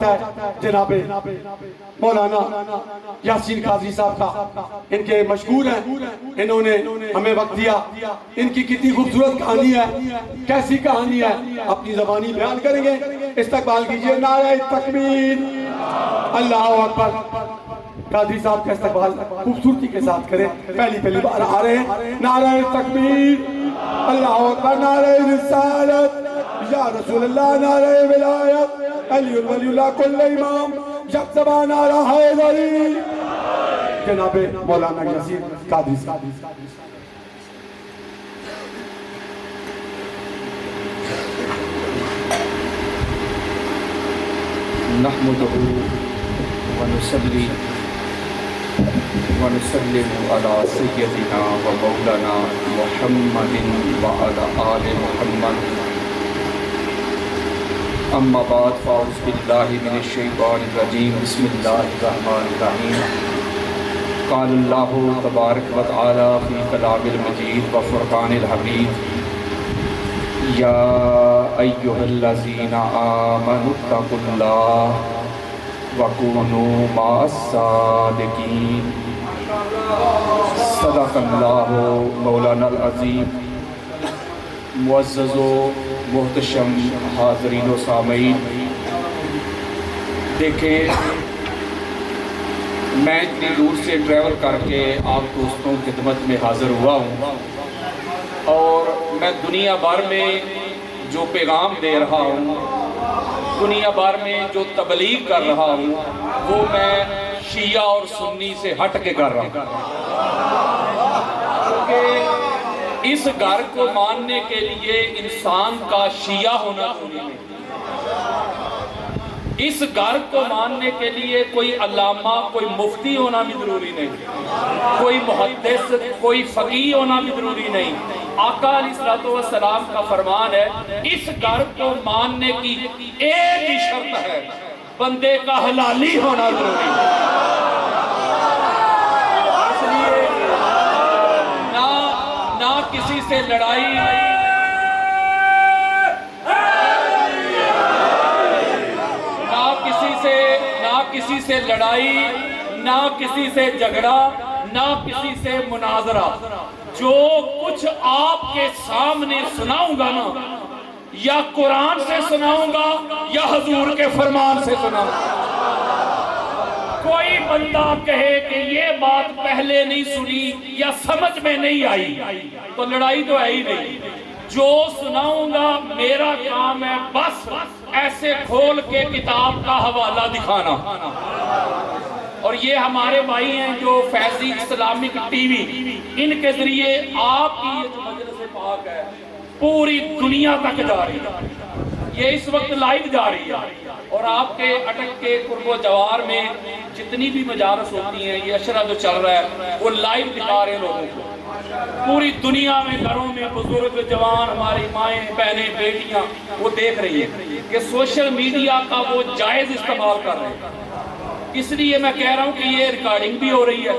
جناب مولانا یاسین قاضی صاحب کا، ان کے مشہور ہیں، انہوں نے ہمیں وقت دیا. ان کی کتنی خوبصورت کہانی ہے، کیسی کہانی ہے، اپنی زبانی بیان کریں گے. استقبال کیجئے. نعرہ تکبیر، اللہ اکبر. قاضی صاحب کا استقبال خوبصورتی کے ساتھ کریں. پہلی بار آ رہے ہیں. نعرہ تکبیر، اللہ اکبر. نعرہ رسالت یا رسول اللہ، نعرہ ولایت علی ولی اللہ کل امام، جب زبان نعرہ حیدری. جناب مولانا یاسین قاضی صاحب. نحمدہ ونصلی ونسلم علی سیدنا و مولانا محمد وعلی آل محمد. اما بعد فاعوذ باللہ من الشیطان الرجیم. بسم اللہ الرحمن الرحیم. قال اللہ تبارک و تعالی فی کلام المجید و فرقان الحمید. یا ایہا الذین آمنوا اتقوا اللہ وکونوا مع الصادقین. صدق اللہ مولانا العظیم. معزز و محتشم حاضرین و سامعین، دیکھیں میں اتنی دور سے ٹریول کر کے آپ دوستوں کی خدمت میں حاضر ہوا ہوں، اور میں دنیا بھر میں جو پیغام دے رہا ہوں، دنیا بھر میں جو تبلیغ کر رہا ہوں، وہ میں شیعہ اور سنی سے ہٹ کے کر رہا ہوں. کیونکہ اس گھر کو ماننے کے لیے انسان کا شیعہ ہونا ضروری نہیں. اس گھر کو ماننے کے لیے کوئی علامہ، کوئی مفتی ہونا بھی ضروری نہیں، کوئی محدث، کوئی فقیہ ہونا بھی ضروری نہیں. آقا علیہ السلام کا فرمان ہے، اس گھر کو ماننے کی ایک ہی شرط ہے، بندے کا حلالی ہونا ضروری ہے. کسی سے لڑائی، نہ کسی سے لڑائی، نہ کسی سے جھگڑا، نہ کسی سے مناظرہ. جو کچھ آپ کے سامنے سناؤں گا نا، یا قرآن سے سناؤں گا یا حضور کے فرمان سے سناؤں گا. کوئی بندہ کہے کہ یہ بات پہلے نہیں سنی یا سمجھ میں نہیں آئی تو لڑائی تو ہے ہی نہیں. جو سناؤں گا میرا کام ہے بس ایسے کھول کے کتاب کا حوالہ دکھانا. اور یہ ہمارے بھائی ہیں جو فیضی اسلامک ٹی وی، ان کے ذریعے آپ کی یہ جو مجلس پاک ہے پوری دنیا تک جا رہی ہے. یہ اس وقت لائیو جا رہی ہے، اور آپ کے اٹک کے قرب و جوار میں جتنی بھی مجالس ہوتی ہیں، یہ اشرہ جو چل رہا ہے وہ لائیو دکھا رہے ہیں لوگوں کو. پوری دنیا میں گھروں میں بزرگ، جوان، ہماری مائیں، بہنیں، بیٹیاں وہ دیکھ رہی ہیں کہ سوشل میڈیا کا وہ جائز استعمال کر رہے ہیں. اس لیے میں کہہ رہا ہوں کہ یہ ریکارڈنگ بھی ہو رہی ہے،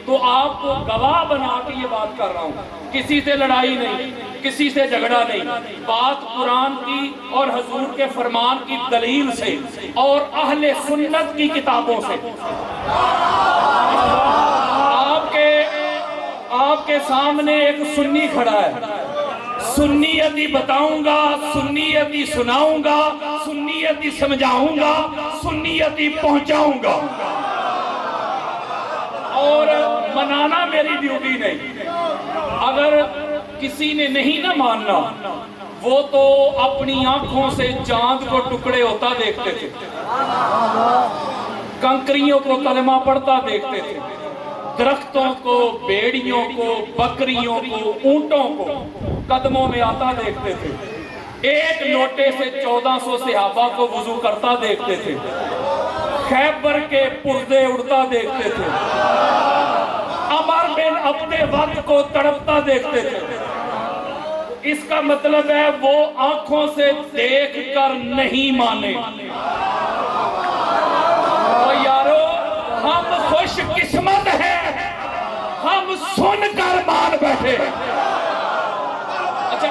تو آپ کو گواہ بنا کے یہ بات کر رہا ہوں. کسی سے لڑائی نہیں، کسی سے جھگڑا نہیں. بات قرآن کی اور حضور کے فرمان کی دلیل سے اور اہل سنت کی کتابوں سے. آپ کے سامنے ایک سنی کھڑا ہے. سنیتی بتاؤں گا، سنیتی سناؤں گا، سنیتی سمجھاؤں گا، سنیتی پہنچاؤں گا. اور منانا میری ڈیوٹی نہیں. اگر کسی نے نہیں نہ ماننا، وہ تو اپنی آنکھوں سے چاند کو ٹکڑے ہوتا دیکھتے تھے، کنکریوں کو کلمہ پڑھتا دیکھتے تھے، درختوں کو، بیڑیوں کو، بکریوں کو، اونٹوں کو قدموں میں آتا دیکھتے تھے. ایک لوٹے سے 1400 صحابہ کو وضو کرتا دیکھتے تھے. خیبر کے پردے اڑتا دیکھتے تھے. عمر بن عبد وقت کو تڑپتا دیکھتے تھے. اس کا مطلب ہے وہ آنکھوں سے دیکھ کر نہیں مانے. تو یارو ہم خوش قسمت ہیں، ہم سن کر مان بیٹھے. اچھا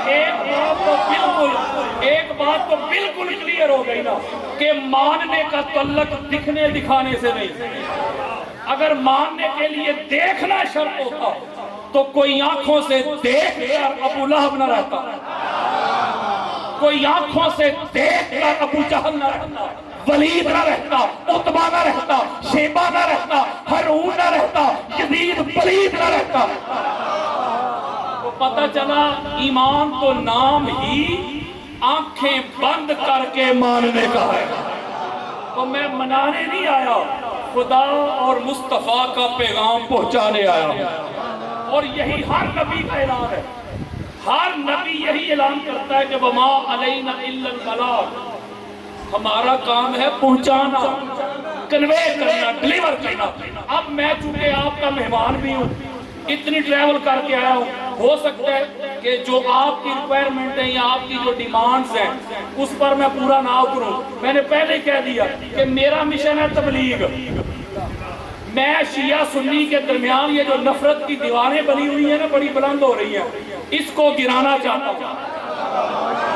ایک بات بات تو بالکل کلیئر ہو گئی نا کہ ماننے کا تعلق دکھنے دکھانے سے نہیں. اگر ماننے کے لیے دیکھنا شرط ہوتا تو کوئی آنکھوں سے دیکھ کر ابو لہب نہ رہتا, کوئی آنکھوں سے دیکھ کر ابو جہل نہ رہتا, ولید نہ رہتا, عتبہ نہ رہتا, شیبہ نہ رہتا, ہارون نہ رہتا, یزید پلید نہ رہتا. تو پتہ چلا ایمان تو نام ہی آنکھیں بند کر کے ماننے کا ہے. تو میں منانے نہیں آیا, خدا اور مصطفیٰ کا پیغام پہنچانے آیا. اور یہی ہر نبی کا اعلان ہے, ہر نبی یہی اعلان کرتا ہے کہ وما علینا الا البلاغ, ہمارا کام ہے پہنچانا, کنوے کرنا, ڈلیور کرنا. اب میں چونکہ آپ کا مہمان بھی ہوں, اتنی ٹریول کر کے آیا ہوں, ہو سکتا ہے کہ جو آپ کی ریکوائرمنٹ ہیں یا آپ کی جو ڈیمانڈز ہیں اس پر میں پورا نہ کروں. میں نے پہلے کہہ دیا کہ میرا مشن ہے تبلیغ. میں شیعہ سنی کے درمیان یہ جو نفرت کی دیواریں بنی ہوئی ہیں نا, بڑی بلند ہو رہی ہیں, اس کو گرانا چاہتا ہوں.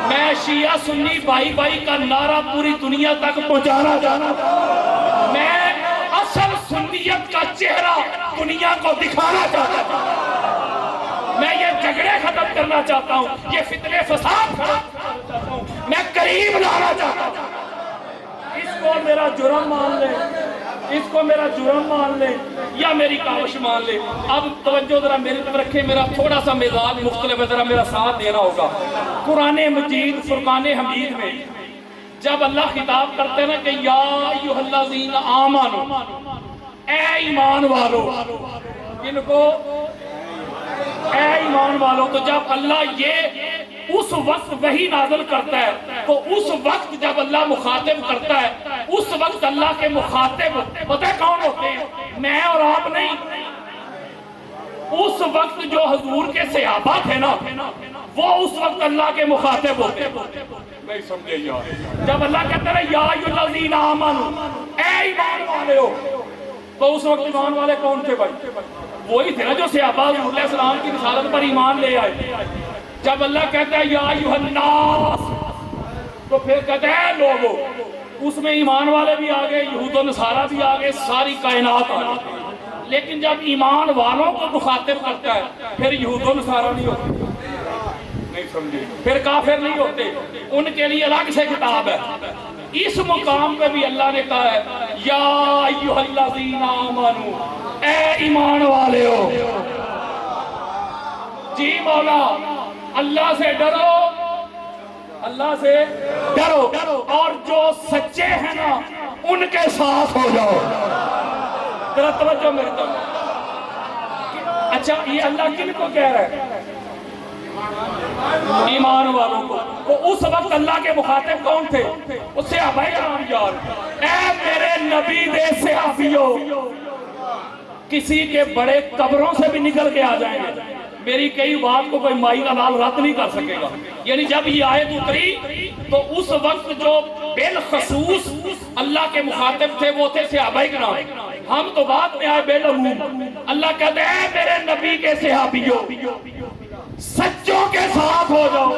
میں شیعہ سنی بھائی بھائی کا نعرہ پوری دنیا تک پہنچانا چاہتا ہوں. میں اصل سنیت کا چہرہ دنیا کو دکھانا چاہتا ہوں. میں یہ جھگڑے ختم کرنا چاہتا ہوں, یہ فتنے فساد ختم کرنا چاہتا ہوں, میں قریب لانا چاہتا ہوں. اس کو میرا جرم مان لیں, اس کو میرا جرم مان لیں یا میری کاوش مان لیں. اب توجہ ذرا میری طرف رکھیں, میرا تھوڑا سا مزاج مختلف ہے, ذرا میرا ساتھ دینا ہوگا. قرآن مجید فرقان حمید میں جب اللہ خطاب کرتے ہیں نا کہ یا ایھا الذین آمنوا, اے ایمان والو, ان کو اے ایمان والو, تو جب اللہ یہ اس وقت وحی نازل کرتا ہے تو اس وقت جب اللہ مخاطب کرتا ہے, اس وقت اللہ کے مخاطب پتہ ہے کون ہوتے ہیں؟ میں اور آپ نہیں. اس وقت جو حضور کے صحابہ تھے نا, وہ اس وقت اللہ کے مخاطب ہوتے ہیں. نہیں سمجھے یار, جب اللہ کہتا ہے یا ایھا الذین آمنوا, اے ایمان والے ہو, تو اس وقت ایمان والے کون تھے بھائی؟ وہی تھے نا جو صحابہ حضور علیہ السلام کی رسالت پر ایمان لے آئے. جب اللہ کہتا ہے یا ایھا الناس, تو پھر کہتا ہے لوگوں, اس میں ایمان والے بھی آگئے, یہود و نصارہ بھی آگئے, ساری کائنات آگئے. لیکن جب ایمان والوں کو مخاطب کرتا ہے پھر یہود و نصارہ نہیں ہوتے, نہیں سمجھے, پھر کافر نہیں ہوتے, ان کے لیے الگ سے کتاب ہے. اس مقام پہ بھی اللہ نے کہا ہے یا ایھا الذین آمنوا, اے ایمان والے ہو. جی مولا, اللہ سے ڈرو, اللہ سے ڈرو, اور جو سچے ہیں نا ان کے ساتھ ہو جاؤ. ذرا توجہ میرے طرف. اچھا یہ اللہ کن کو کہہ رہا ہے؟ ایمان والوں کو. تو اس وقت اللہ کے مخاطب کون تھے؟ اس صحابہ کرام یار. اے میرے نبی دے صحابیوں, کسی کے بڑے قبروں سے بھی نکل کے آ جائیں گے, میری کئی بات کو کوئی مائی کا لال رد نہیں کر سکے گا. یعنی جب یہ آیت اتری تو اس وقت جو بالخصوص اللہ کے مخاطب تھے وہ تھے صحابہ کرام. ہم تو بعد میں آئے بالعموم. اللہ کہتے ہیں میرے نبی کے صحابیوں, سچوں کے ساتھ ہو جاؤ.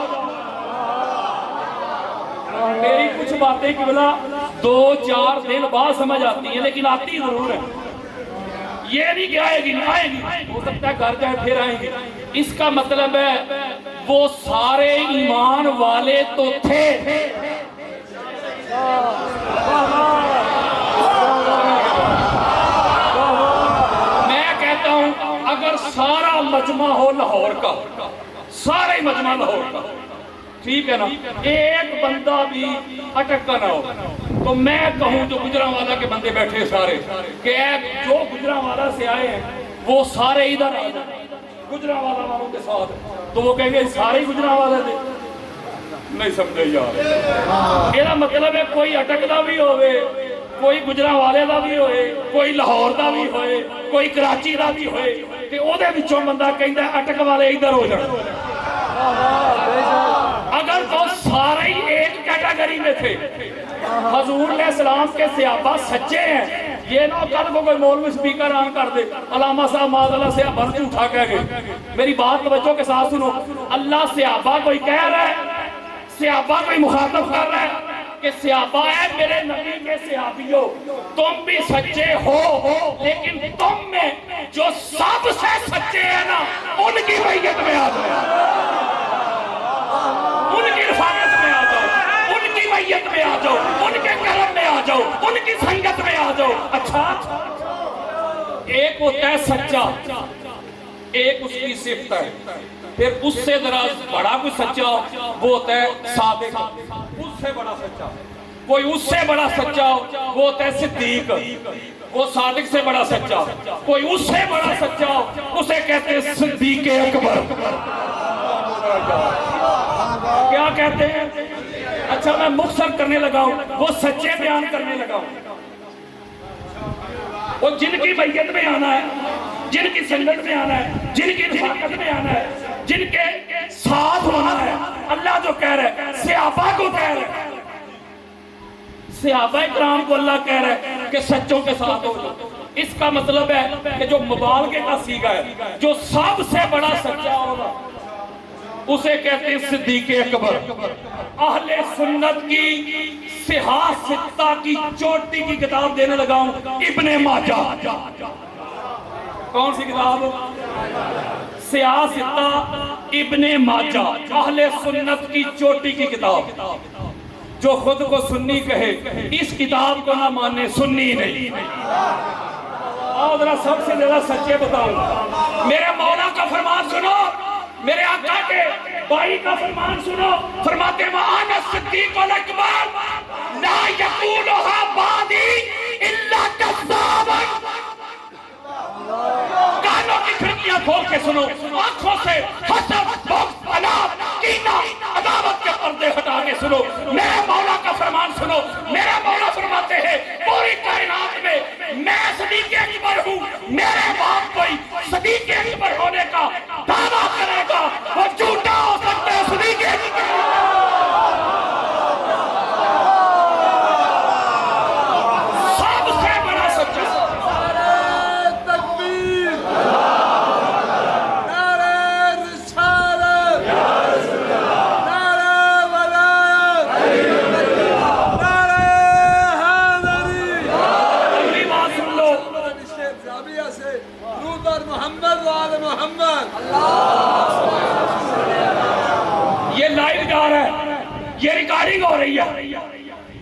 میری کچھ باتیں کی بلا 2-4 دن بعد سمجھ آتی ہیں, لیکن آتی ضرور ہے. یہ نہیں کہ آئے گی, نہیں آئے گی, ہو سکتا ہے گھر جائے پھر آئیں گی. اس کا مطلب ہے وہ سارے ایمان والے تو تھے. میں کہتا ہوں اگر سارا مجمع ہو لاہور کا, سارے مجمع لاہور کا, ٹھیک ہے نا, ایک بندہ بھی اٹک کا نہ ہو, تو میں کہوں جو گجرانوالہ کے بندے بیٹھے سارے کہ جو گجرانوالہ سے آئے ہیں وہ سارے ادھر آئے گجرانوالہ والوں کے ساتھ, تو وہ کہیں گے سارے گجرانوالہ تھے. نہیں سمجھے یار, یہ مطلب ہے کوئی اٹک دا بھی ہوئے, کوئی گجرانوالے دا بھی ہوئے, کوئی لاہور دا بھی ہوئے, کوئی کراچی دا بھی ہوئے, کہ او دے وچوں بندہ کہندا ہے اٹک والے ادھر ہو جائیں. اگر تو سارے ہی ایک کیٹیگری میں تھے, حضور علیہ السلام کے صحابہ سچے ہیں, یہ نہ کل کو کوئی مولوی سپیکر آن کر دے علامہ صاحب معاذ سے برسی اٹھا کہہ گئے. میری بات توجہ کے ساتھ سنو, اللہ صحابہ کوئی کہہ رہا ہے, صحابہ کو ہی مخاطب کر رہا ہے کہ صحابہ ہے میرے نبی کے صحابیوں، تم بھی سچے ہو، لیکن تم میں جو سب سے سچے ہیں نا ان کی بیعت میں آ جاؤ، ان کی رفاقت میں آ جاؤ، ان کی بیعت میں آ جاؤ، ان کے کرم میں آ جاؤ، ان کی سنگت میں آ جاؤ۔ اچھا، ایک ہوتا ہے سچا، ایک اس کی صفت ہے، پھر اس سے ذرا بڑا کوئی سچا وہ ہوتا ہے صادق، اس سے بڑا سچا کوئی، اس سے بڑا سچا وہ ہوتا ہے صدیق، وہ صادق سے بڑا سچا کوئی، اس سے بڑا سچا اسے کہتے ہیں صدیق اکبر۔ کیا کہتے ہیں؟ اچھا میں مختصر کرنے لگا ہوں، وہ سچے بیان کرنے لگا ہوں، وہ جن کی بیعت میں آنا ہے، جن کی سنگت میں آنا ہے، جن کی رفاقت میں آنا ہے، جن کے ساتھ ہونا ہے۔ اللہ جو کہہ رہے ہیں صحابہ کو کہہ رہے ہیں، صحابہ اکرام کو اللہ کہہ رہے ہیں کہ سچوں کے ساتھ ہو جاؤ۔ اس کا مطلب ہے کہ جو مبالغے کا صیغہ ہے، جو سب سے بڑا سچا ہوگا اسے کہتے ہیں صدیق اکبر۔ اہل سنت کی صحاح ستہ کی چوٹی کی کتاب دینے لگا ہوں، ابن ماجہ۔ کون سی کتاب؟ صحاح ستہ ابن ماجہ، اہل سنت کی چوٹی کی کتاب۔ جو خود کو سنی کہے اس کتاب کو نہ مانے سنی نہیں۔ آؤ ذرا سب سے زیادہ سچے بتاؤں، میرے مولا کا فرمان سنو، میرے آقا کے بھائی کا فرمان سنو، فرماتے ہیں وَأَنَا الصِّدِّيقُ الْأَكْبَرُ لَا يَقُولُهَا بَعْدِي إِلَّا كَذَّابٌ۔ کانوں کی کھڑکیاں کھول کے سنو، آنکھوں سے حسد، بغض، عناد، کینہ، عداوت کے پردے ہٹا کے سنو، میرے مولا کا فرمان سنو۔ میرے مولا فرماتے ہیں پوری کائنات میں میں صدیق اکبر ہوں، میرے باپ کوئی صدیق اکبر ہونے کا دعویٰ کرے گا وہ جھوٹا ہو سکتا ہے۔ صدیق اکبر سب سے بڑا سچا۔ یہ لائیو جا رہا ہے، یہ ریکارڈنگ ہو رہی ہے،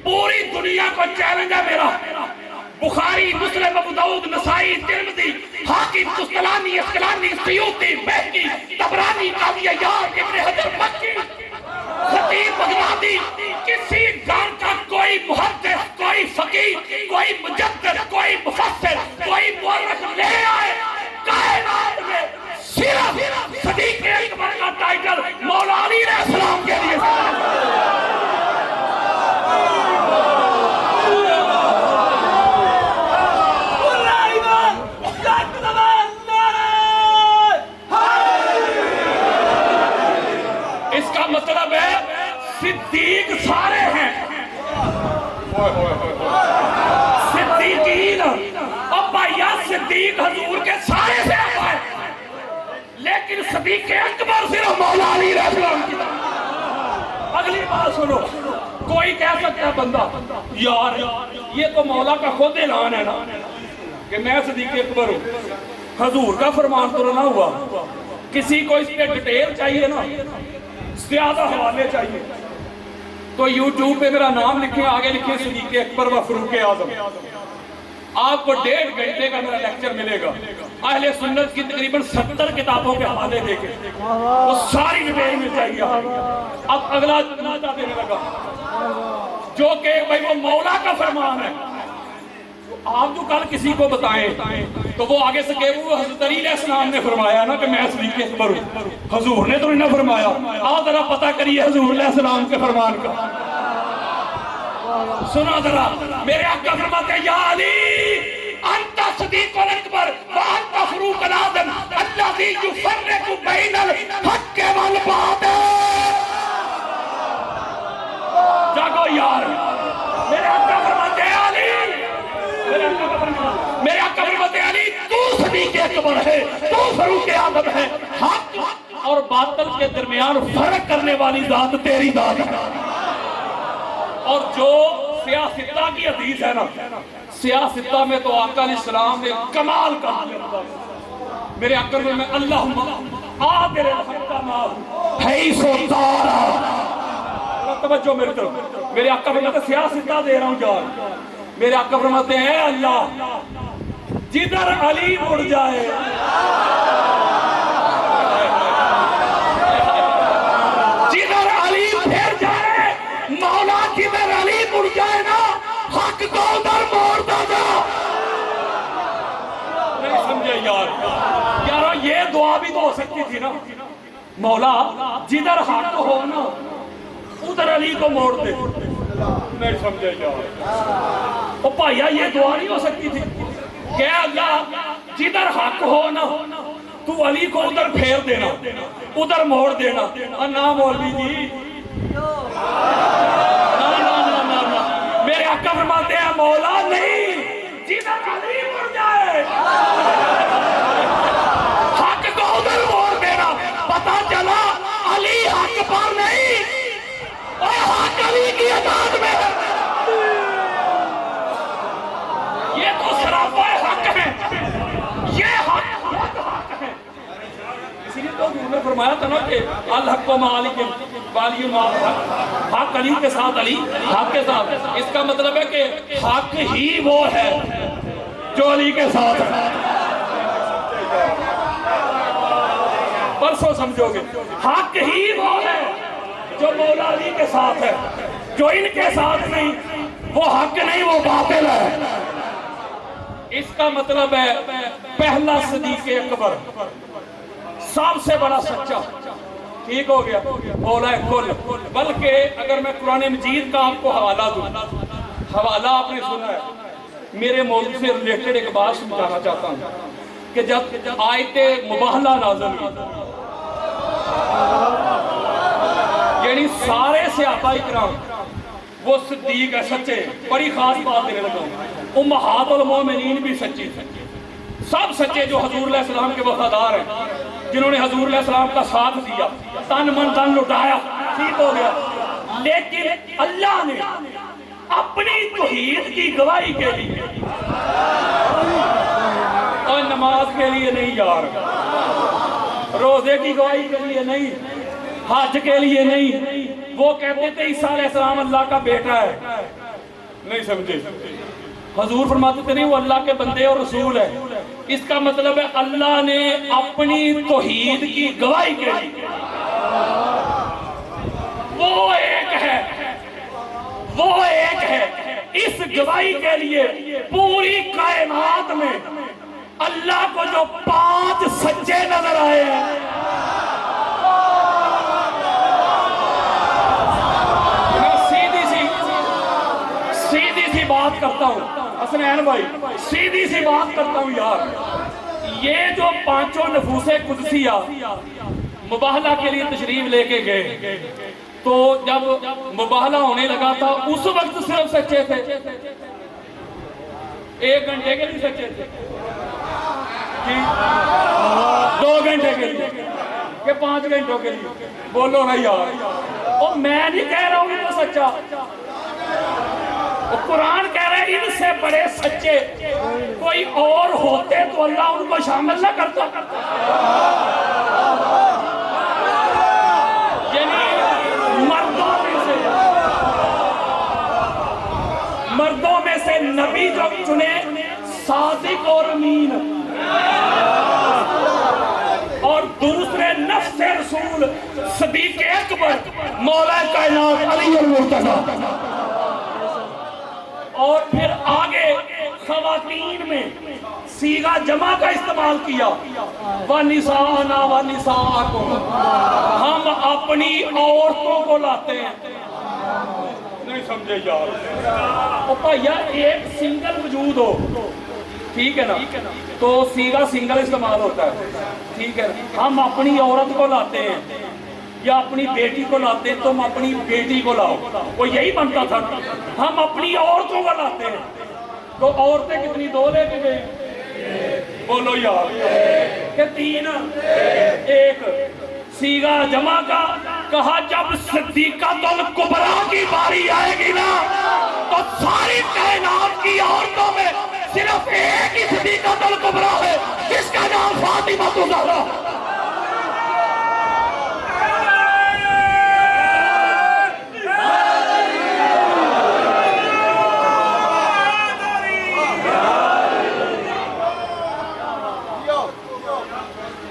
پوری دنیا کو چیلنج ہے میرا۔ بخاری، مسلم، ابو داؤد، نسائی، ترمذی، حاکم، طستلانی، اسقلانی، سیوطی، بہقی، طبرانی، قاضی عیاض، ابن حجر مکی، خطیب بغدادی، کسی گان کا کوئی محدث، کوئی فقیہ، کوئی مجدد، کوئی مفسر، کوئی مورخ لے آئے کائنات میں صرف صدیق اکبر کا ٹائٹل مولا علی علیہ السلام کے لیے۔ اس کا مطلب ہے صدیق سارے ہیں، صدیقین ابا یا صدیق حضور کے سارے سے ابا ہے، لیکن صدیق اکبر صرف مولا علی علیہ السلام کی۔ اگلی بات سنو، کوئی کہہ سکتا ہے بندہ یار یہ تو مولا کا خود اعلان ہے نا کہ میں صدیق اکبر ہوں، حضور کا فرمان تو نہ ہوا، کسی کو اس پہ ڈیٹیل چاہیے نا، زیادہ حوالے چاہیے، تو یوٹیوب پہ میرا نام لکھیں، آگے لکھیں صدیق اکبر و فاروق اعظم، آپ کو 1.5 گھنٹے کا میرا لیکچر ملے گا۔ اہل سنت کی تقریباً 70 کتابوں کے حوالے دے کے وہ ساری ڈیٹیل میں چاہیے۔ اب اگلا جنازہ دینے لگا جو کہ بھائی وہ مولا کا فرمان ہے، آپ جو کل کسی کو بتائیں تو وہ آگے سے کہ وہ حضرت علی علیہ السلام نے فرمایا نا کہ میں صدیق اکبر ہوں، حضور نے تو نہیں نہ فرمایا۔ آؤ ذرا پتہ کریے حضور علیہ السلام کے فرمان کا۔ سنا ذرا، میرے آقا فرماتے ہیں یا علی انت صدیق الاکبر وانت فاروق الاعظم الذی یفرق بین الحق والباطل۔ جاگو یار، میرے آقا فرماتے ہیں علی، میرے آقا فرماتے ہیں علی تو صدیق اکبر ہے، تو فاروق اعظم ہے، حق اور باطل کے درمیان فرق کرنے والی ذات تیری ذات ہے. اور جو سیاستہ کی حدیث ہے نا، سیاستہ میں تو آقا علیہ السلام نے کمال کر دیا. میرے آقا میں اللہم آدر الحق ماہ حیث دارا. توجہ میرے طرف، میرے آقا فرماتے ہیں سیاستہ دے رہا ہوں جان. میرے آقا فرماتے ہیں اے اللہ جدھر علی مڑ جائے، جدھر علی پھر جائے، مولا جدھر علی مڑ جائے نا، حق کو ادھر موڑ دو جا. نہیں سمجھے یار، یارو یہ دعا بھی تو ہو سکتی تھی نا، مولا جدھر حق ہو نا ادھر علی کو موڑ دے. نہیں سمجھے یار، او بھائیا یہ دعا نہیں ہو سکتی تھی کہ اللہ جدھر حق ہو نا تو علی کو ادھر پھیر دینا، ادھر موڑ دینا. نا مولوی جی، میرے آقا فرماتے ہیں مولا نہیں، جدھر علی مڑ جائے حق کو ادھر موڑ دینا. پتا چلا علی حق پر نہیں، اور حق علی کی اطاعت میں ہے. یہ تو سراپا حق ہے، یہ حق ہے. اسی لیے تو حضور نے فرمایا تھا نا کہ الحق و مالک والی حق علی کے ساتھ، علی حق کے ساتھ. اس کا مطلب ہے کہ حق ہی وہ ہے جو علی کے ساتھ ہے. پرسوں سمجھو گے، حق ہی وہ ہے جو مولا علی کے ساتھ ہے. جو ان کے ساتھ نہیں وہ حق نہیں، وہ باطل ہے. اس کا مطلب ہے پہلا صدیق اکبر سب سے بڑا سچا، ٹھیک ہو گیا، مولا کل. بلکہ اگر میں قرآن مجید کا آپ کو حوالہ دوں، حوالہ آپ نے سنا ہے، میرے موضوع سے ریلیٹڈ ایک بات سمجھانا چاہتا ہوں کہ جب آیت مباہلہ نازل ہوئی، یعنی سارے صحابہ اکرام وہ صدیق ہے، سچے. بڑی خاص بات دینے لگا ہوں، امہات المومنین بھی سچی تھے، سب سچے جو حضور علیہ السلام کے وفادار ہیں، جنہوں نے حضور علیہ السلام کا ساتھ دیا، تن من دن لٹایا، ٹھیک ہو گیا. لیکن اللہ نے اپنی توحید کی گواہی کے لیے، اور نماز کے لیے نہیں یار، روزے کی گواہی کے لیے نہیں، حج کے لیے نہیں، وہ کہتے تھے عیسیٰ علیہ السلام اللہ کا بیٹا ہے. نہیں سمجھے؟ حضور فرماتے تھے نہیں، وہ اللہ کے بندے اور رسول ہے. اس کا مطلب ہے اللہ نے اپنی توحید کی گواہی کے لیے، وہ ایک ہے، وہ ایک ہے، اس گواہی کے لیے پوری کائنات میں اللہ کو جو 5 سچے نظر آئے ہیں، سیدھی سی بات کرتا ہوں حسنین بھائی، سیدھی سی بات کرتا ہوں یار، یہ جو 5 نفوس قدسیہ مباہلہ کے لیے تشریف لے کے گئے، تو جب مباہلہ ہونے لگا تھا اس وقت صرف سچے تھے، 1 گھنٹے کے لیے سچے تھے، 2 گھنٹے کے لیے کہ 5 گھنٹوں کے لیے. بولو نا یار، اور میں نہیں کہہ رہا ہوں کہ وہ سچا، قرآن کہہ رہے ہیں ان سے بڑے سچے کوئی اور ہوتے تو اللہ ان کو شامل نہ کرتا. یعنی مردوں میں سے نبی جو چنے صادق اور امین، اور دوسرے نفس رسول صدیق اکبر مولا کائنات علی المرتضی. اور پھر آگے خواتین میں صیغہ جمع کا استعمال کیا، وَنِسَاءَنَا وَنِسَاءَكُمْ، ہم اپنی عورتوں کو لاتے ہیں. نہیں سمجھے یار؟ بھائیا ایک سنگل وجود ہو، ٹھیک ہے نا، تو صیغہ سنگل استعمال ہوتا ہے، ٹھیک ہے نا. ہم اپنی عورت کو لاتے ہیں یا اپنی بیٹی کو لاتے ہیں، تم اپنی بیٹی کو لاؤ، وہ یہی بنتا تھا. ہم اپنی عورتوں کو لاتے ہیں، تو عورتیں کتنی 2 لے کے گئے؟ بولو یار کہ 3 1 سیغہ جمع کا کہا جب صدیقۃ الکبریٰ کی باری آئے گی نا تو ساری کائنات کی عورتوں میں صرف ایک ہی صدیقۃ الکبریٰ ہے جس کا نام فاطمہ الزہرا۔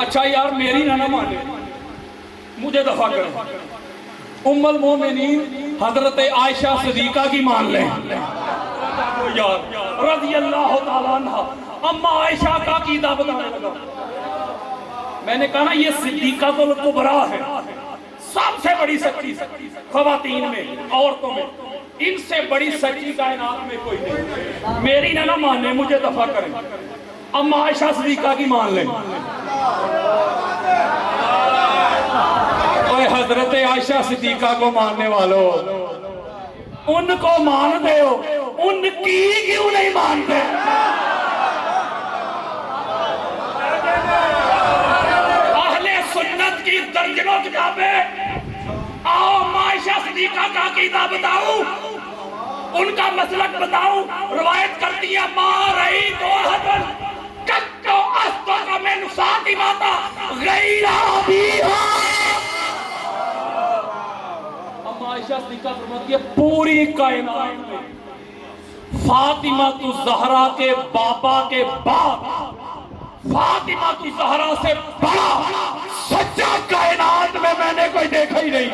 اچھا یار میری نہ مانے، مجھے دفع کرو، ام المومنین حضرت عائشہ صدیقہ کی مان لیں یار رضی اللہ تعالیٰ عنہ۔ اما عائشہ کا عقیدہ بتانے لگا، میں نے کہا نا یہ صدیقۃ الکبریٰ ہے، سب سے بڑی سچی خواتین میں، عورتوں میں، ان سے بڑی سچی کائنات میں کوئی نہیں۔ میری نہ مانے، مجھے دفع کریں، اما عائشہ صدیقہ کی مان لیں۔ اے حضرت عائشہ صدیقہ کو ماننے والوں، ان کو مان دے ہو، ان کی کیوں نہیں مانتے؟ اہل سنت کی درجنوں کتابیں، آؤ عائشہ صدیقہ کا عقیدہ بتاؤں، ان کا مسلک بتاؤں۔ روایت کرتی ہے ما رأیت احدا قط اصدق من فاطمہ غیر ابیہا۔ اما عائشہ صدیقہ فرماتی ہے پوری کائنات میں فاطمہ الزہرا کے بابا کے باپ فاطمہ الزہرا سے بڑا سچا کائنات میں نے کوئی دیکھا ہی نہیں۔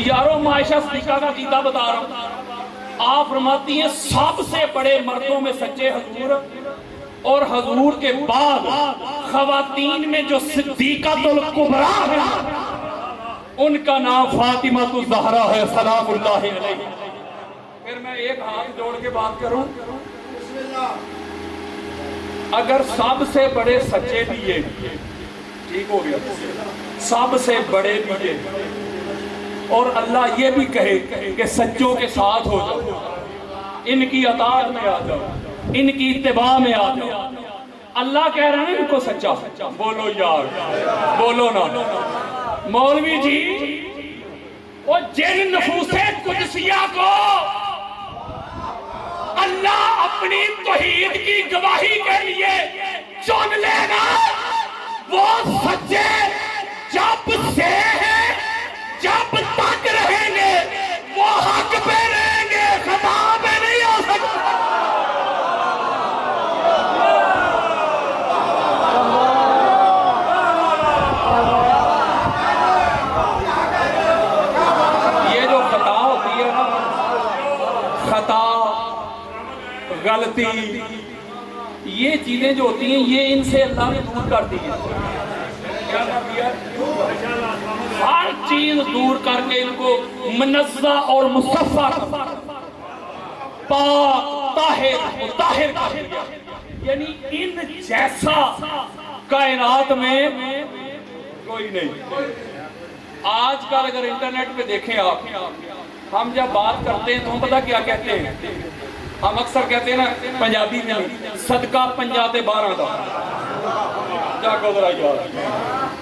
یارو میں عائشہ صدیقہ کا عقیدہ بتا رہا ہوں۔ آپ فرماتی ہیں سب سے بڑے مردوں میں سچے حضور، اور حضور کے بعد خواتین میں جو صدیقۃ الکبریٰ ہے ان کا نام فاطمہ الزہرا ہے سلام اللہ علیہ۔ پھر میں ایک ہاتھ جوڑ کے بات کروں، اگر سب سے بڑے سچے بھی یہ ٹھیک ہو گیا، سب سے بڑے بھی یہ، اور اللہ یہ بھی کہے کہ سچوں کے ساتھ ہو جاؤ، ان کی اطاعت میں آ جاؤ، ان کی اتباع میں آ جاؤ، اللہ کہہ رہے ہیں ان کو سچا بولو یار، بولو نا مولوی جی، وہ جن نفوس قدسیہ کو اللہ اپنی توحید کی گواہی کے لیے چن لینا، وہ سچے جب سے ہیں، جب تک رہیں گے وہ حق پہ رہیں گے، خطا پہ نہیں ہو سکتا۔ یہ جو خطا ہوتی ہے نا، خطا غلطی، یہ چیزیں جو ہوتی ہیں یہ ان سے اللہ نے دور کر دی ہے۔ کیا کر دیا؟ ہر چیز دور کر کے ان کو منزہ اور مصفہ پاک طاہر کر دیا، یعنی ان جیسا کائنات میں کوئی نہیں۔ آج کل اگر انٹرنیٹ پہ دیکھیں آپ، ہم جب بات کرتے ہیں تو ہم پتہ کیا کہتے ہیں؟ ہم اکثر کہتے ہیں نا پنجابی میں صدقہ پنجاتے 12 دا کیا گزرا یار۔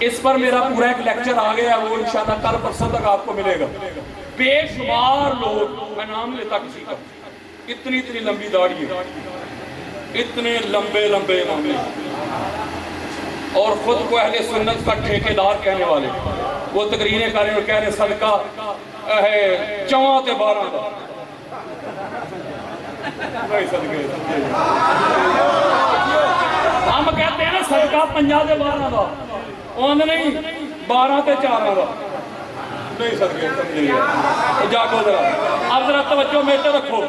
اس پر میرا پورا ایک لیکچر آ گیا، وہ انشاءاللہ کل پرسوں تک آپ کو ملے گا۔ بے شمار لوگ، میں نام لیتا کسی کا، اتنی لمبی داڑھی ہے، اتنے لمبے معاملے، اور خود کو اہل سنت کا ٹھیکیدار کہنے والے، وہ تقریریں کر رہے ہیں اور کہہ رہے ہیں صدقہ 4 تے 12 دا۔ ہم کہتے ہیں نا صدقہ 50 تے 12 دا، اون نہیں 12 تے 4 دا نہیں صدقے سمجھے جاگو ذرا۔ اب ذرا توجہ میرے رکھو،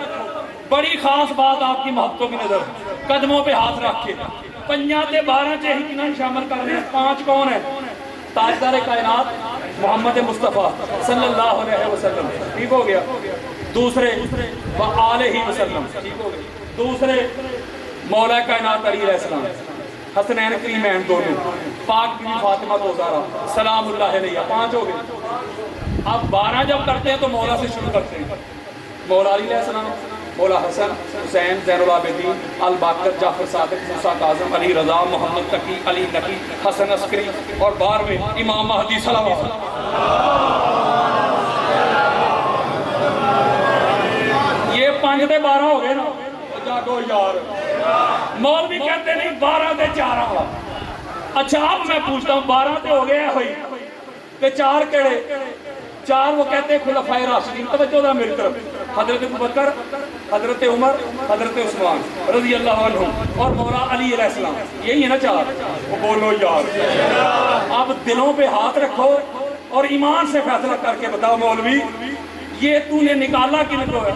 بڑی خاص بات آپ کی محبتوں کی نظر، قدموں پہ ہاتھ رکھ کے 50 تے 12 چے ہی شامل کر رہے ہیں۔ 5 کون ہیں؟ تاجدار کائنات محمد مصطفیٰ صلی اللہ علیہ وسلم، ٹھیک ہو گیا۔ دوسرے وآلہ وسلم، ٹھیک ہو گیا۔ دوسرے مولا کائنات علیہ السلام، حسنین کریمین دونوں، پاک بی فاطمہ الزہرا سلام اللہ علیہ، 5 ہو گئے۔ اب 12 جب کرتے ہیں تو مولا سے شروع کرتے ہیں، مولا علیہ السلام مولا حسن حسین زین العابدین الباقر جعفر صادق موسیٰ کاظم علی رضا محمد تقی علی نقی حسن عسکری اور 12ویں امام مہدی صلوات یہ 5 تے 12 ہو گئے نا جاگو یار مولوی کہتے نہیں 12 تے 4 اچھا اب میں پوچھتا ہوں 12 تے ہو گئے ہوئی تے 4 کیڑے 4 وہ کہتے ہیں خلفائے راشدین توجہ دا میری طرف حضرت ابوبکر حضرت عمر حضرت عثمان رضی اللہ عنہ اور مولا علی علیہ السلام یہی ہے نا 4 وہ بولو یار اب دلوں پہ ہاتھ رکھو اور ایمان سے فیصلہ کر کے بتاؤ مولوی یہ تو نے نکالا کن کو ہے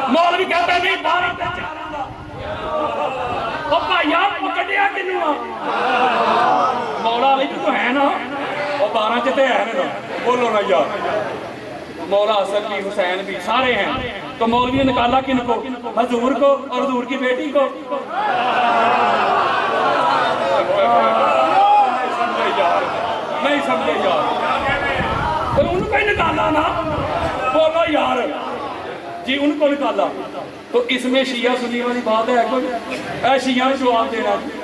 مولوی کہتا ہے نہیں 12 تے 4 پپا یار پکڑیا کنوں مولا علی تو ہے نا اور 12 تے ہے نا بولو نا یار مولا حسن بھی حسین بھی سارے ہیں تو مولوی نے نکالا کن کو حضور کو اور حضور کی بیٹی کو نہیں سمجھے یار تو ان کو ہی نکالا نا بولو یار جی ان کو نکالا تو اس میں شیعہ سنی والی بات ہے کوئی اے شیعہ نے جواب دے رہا ہے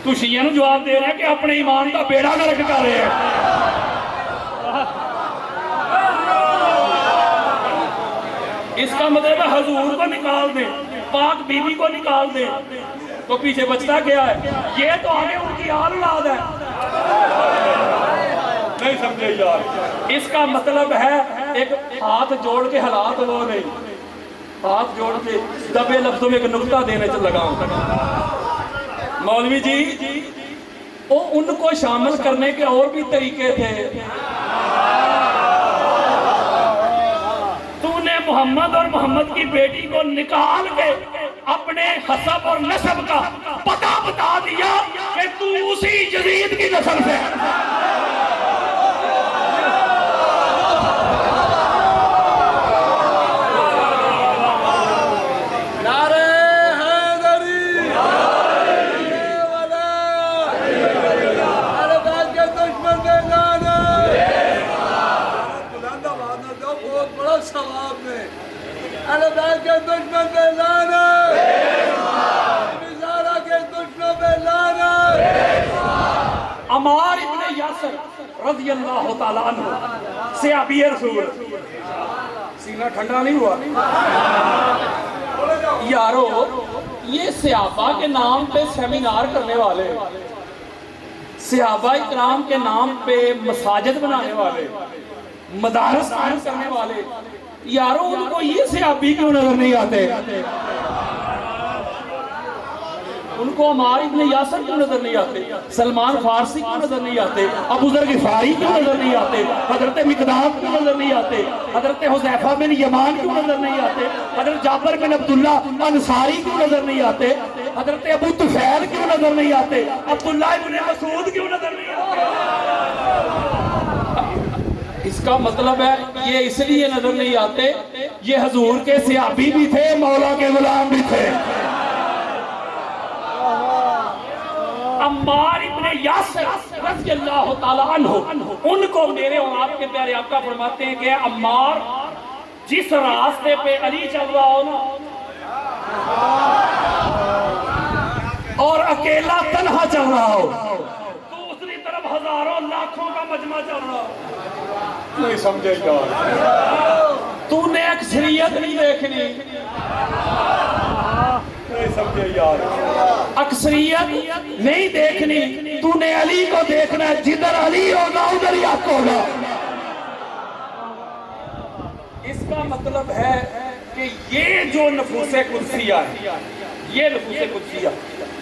تو شیعہ نے جواب دے رہا ہے کہ اپنے ایمان کا بیڑا گرک کر رہے ہیں اس کا مطلب ہے حضور کو نکال دیں پاک بی بی کو نکال دیں تو پیچھے بچتا کیا ہے یہ تو آگے ان کی آل اولاد ہے نہیں سمجھے یار اس کا مطلب ہے ایک ہاتھ جوڑ کے حالات وہ نہیں ہاتھ جوڑ کے دبے لفظوں میں ایک نقطہ دینے چل لگا ہوں مولوی جی ان کو شامل کرنے کے اور بھی طریقے تھے تو نے محمد اور محمد کی بیٹی کو نکال کے اپنے حسب اور نسب کا پتہ بتا دیا کہ تو اسی یزید کی نسل سے عمار ابن یاسر رضی اللہ تعالیٰ عنہ صحابی رسول سینہ ٹھنڈا نہیں ہوا یارو یہ صحابہ کے نام پہ سیمینار کرنے والے صحابہ اکرام کے نام پہ مساجد بنانے والے مدارس قائم کرنے والے یارو ان کو یہ صحابی کیوں نظر نہیں آتے ان کو عمار ابن یاسر کیوں نظر نہیں آتے سلمان فارسی کیوں نظر نہیں آتے ابو ذر غفاری کیوں نظر نہیں آتے حضرت مقدام کیوں نظر نہیں آتے حضرت حذیفہ بن یمان کیوں نظر نہیں آتے حضرت جابر بن عبداللہ انصاری کیوں نظر نہیں آتے حضرت ابو طفیل کیوں نظر نہیں آتے عبداللہ بن مسعود کیوں نظر نہیں آتے اس کا مطلب ہے یہ اس لیے نظر نہیں آتے یہ حضور کے صحابی بھی تھے مولا کے غلام بھی تھے عمار ابن یاسر رضی اللہ تعالیٰ عنہ ان کو میرے اور آپ کے پیارے آقا فرماتے ہیں کہ عمار جس راستے پہ علی چل رہا ہو نا اور اکیلا تنہا چل رہا ہو دوسری طرف ہزاروں لاکھوں کا مجمع چل رہا ہو نہیں سمجھے یار تو نے اکثریت نہیں دیکھنی نہیں سمجھے یار اکثریت نہیں دیکھنی تو نے علی کو دیکھنا ہے جدھر علی ہوگا ادھر ہی حق ہوگا اس کا مطلب ہے کہ یہ جو نفوس قدسیہ ہے یہ نفوس قدسیہ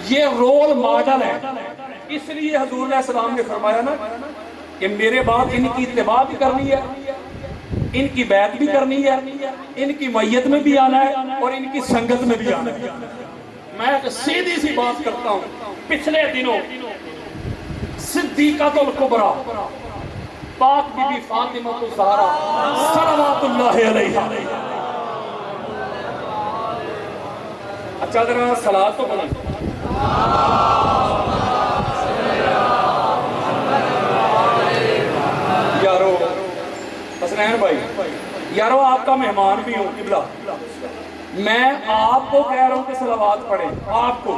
یہ رول ماڈل ہے اس لیے حضور علیہ السلام نے فرمایا نا کہ میرے بعد ان کی اتباع بھی کرنی ہے ان کی بیعت بھی کرنی ہے ان کی میت میں بھی آنا ہے اور ان کی سنگت میں بھی آنا ہے میں ایک سیدھی سی بات کرتا ہوں پچھلے دنوں صدیقہ الکبریٰ پاک بی بی فاطمہ الزہرا صلوات اللہ علیہا اچھا ذرا صلاۃ تو بنا یارو آپ کا مہمان بھی ہوں قبلہ، میں آپ کو کہہ رہا ہوں کہ صلوات پڑھیں، آپ کو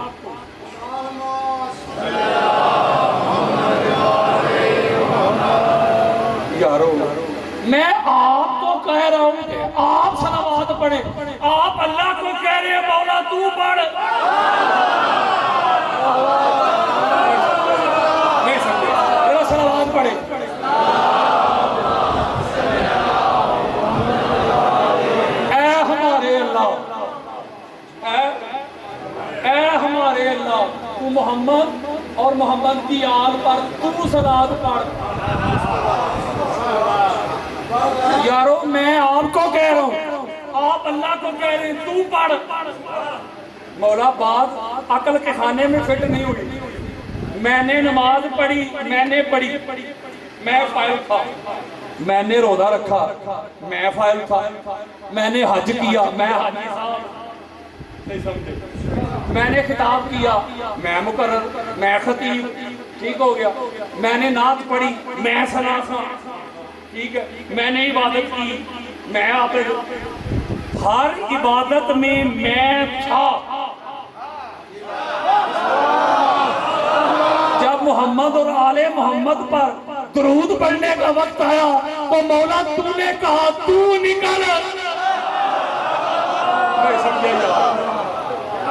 یارو میں آپ کو کہہ رہا ہوں کہ آپ صلوات پڑھیں، آپ اللہ کو کہہ رہے ہیں مولا تو پڑھ، نہیں سمجھے؟ ذرا صلوات پڑھیں۔ اے ہمارے اللہ، اے ہمارے اللہ، تو محمد اور محمد کی آل پر تو صلوات پڑھ۔ یارو میں آپ کو کہہ رہا ہوں، آپ اللہ کو کہہ رہے ہیں تو پڑھ۔ مولا بات عقل کے خانے میں فٹ نہیں ہوئی، میں نے نماز پڑھی، میں نے پڑھی، میں فائل تھا، میں نے روزہ رکھا، میں فائل تھا، میں نے حج کیا، میں حاجی صاحب، نہیں سمجھے؟ میں نے خطاب کیا، میں مقرر، میں خطیب، ٹھیک ہو گیا، میں نے نعت پڑھی، میں ثنا تھا، ٹھیک ہے، میں نے عبادت کی، میں آپ ہر عبادت میں تھا۔ جب محمد اور آل محمد پر درود پڑھنے کا وقت آیا تو مولا تو نے کہا تو نکل،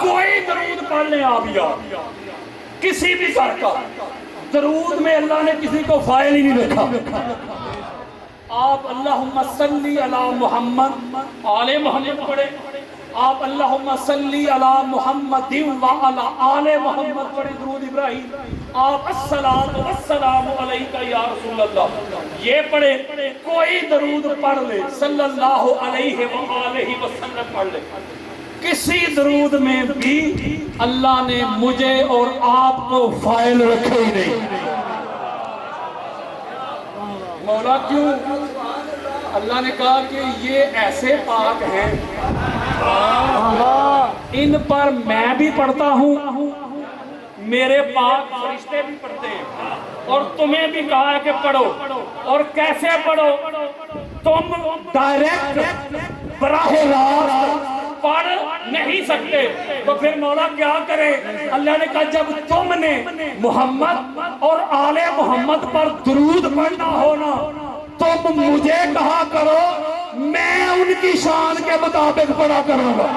کوئی درود پڑھ لیں آپ یار، کسی بھی گھر کا درود میں اللہ نے کسی کو فائل ہی نہیں رکھا۔ آپ اللہم صلی علی محمد آل محمد پڑھے، آپ اللہم صلی علی محمد وعلی آل محمد پڑھے درود ابراہیم، آپ الصلاۃ والسلام علیکہ یا رسول اللہ یہ پڑھے، کوئی درود پڑھ لے صلی اللہ علیہ وآلہ وسلم پڑھ لے، کسی درود میں بھی اللہ نے مجھے اور آپ کو فائل رکھے ہی نہیں۔ مولا کیوں؟ اللہ نے کہا کہ یہ ایسے پاک ہیں، ان پر میں بھی پڑھتا ہوں، میرے پاک فرشتے بھی پڑھتے ہیں، اور تمہیں بھی کہا ہے کہ پڑھو، اور کیسے پڑھو؟ تم ڈائریکٹ براہ راست پڑھ نہیں سکتے، تو پھر مولا کیا کرے؟ اللہ نے کہا جب تم نے محمد اور آل محمد پر درود پڑھنا ہونا تم مجھے کہا کرو، میں ان کی شان کے مطابق پڑھا کروں گا۔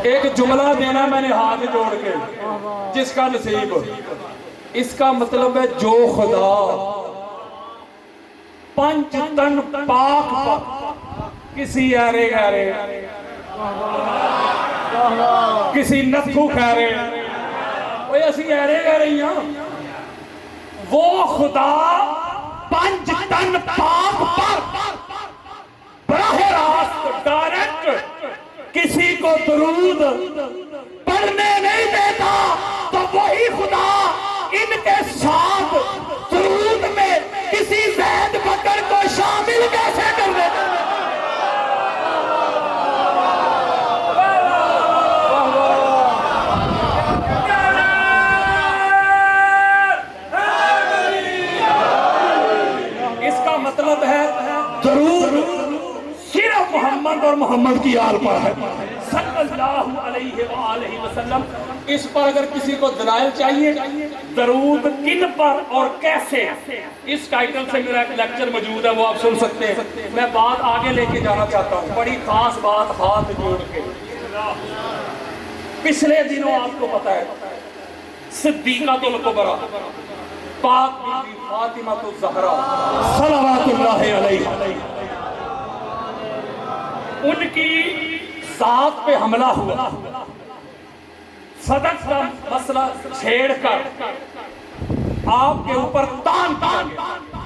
ایک جملہ دینا میں نے ہاتھ جوڑ کے، جس کا نصیب، اس کا مطلب ہے جو خدا پنچ تن پاک کسی ایرے گہرے، کسی نتھو خیرے، وہ اسی ایرے گہرے ہیں، وہ خدا پنچ تن پاک پر براہ راست ڈائریکٹ کسی کو درود پڑھنے نہیں دیتا، تو وہی خدا ان کے ساتھ درود میں کسی زید بکر کو شامل کیسے کر دیتا؟ اس کا مطلب ہے درود صرف محمد اور محمد کی آل پر ہے صلی اللہ علیہ وآلہ وسلم۔ اس پر اگر کسی کو دلائل چاہیے درود کن پر اور کیسے، اس ٹائٹل سے میرا ایک لیکچر موجود ہے، وہ آپ سن سکتے ہیں۔ میں بات آگے لے کے جانا چاہتا ہوں، بڑی خاص بات ہاتھ جوڑ کے۔ پچھلے دنوں آپ کو پتا ہے صدیقۃ الکبریٰ پاک بی بی فاطمہ الزہرا صلوات اللہ علیہا، ان کی ذات پہ حملہ ہوا، صدق کا مسئلہ چھیڑ کر آپ کے اوپر تان کیا گیا،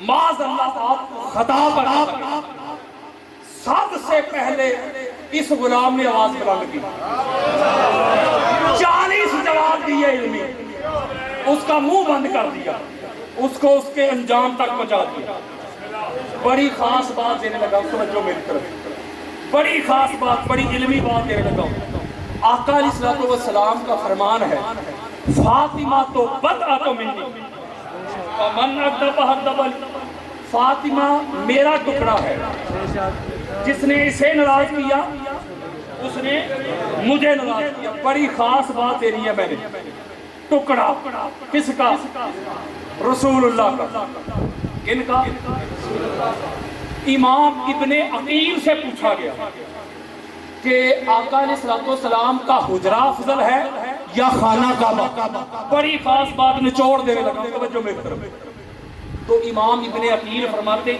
معاذ اللہ آپ کو خطا بنا۔ سب سے پہلے اس غلام نے آواز بلند کی، 40 جواب دیے علمی، اس کا منہ بند کر دیا، اس کو اس کے انجام تک پہنچا دیا۔ بڑی خاص بات دینے لگا، توجہ میری طرف، بڑی خاص بات، بڑی علمی بات دینے لگا۔ آقا علیہ السلام کا فرمان ہے فاطمہ تو بدعت منی ومن اکذبہ اکذب فاطمہ میرا ٹکڑا ہے، جس نے اسے ناراض کیا اس نے مجھے ناراض کیا۔ بڑی خاص بات دینی ہے میں نے، ٹکڑا کس کا؟ رسول اللہ کا۔ کن کا؟ امام ابن عقیل سے پوچھا گیا کہ آقا علیہ السلام کا حجرہ افضل ہے یا خانہ کعبہ؟ بڑی خاص بات نچوڑ دینے لگا، توجہ میری طرف۔ تو امام ابن عقیل فرماتے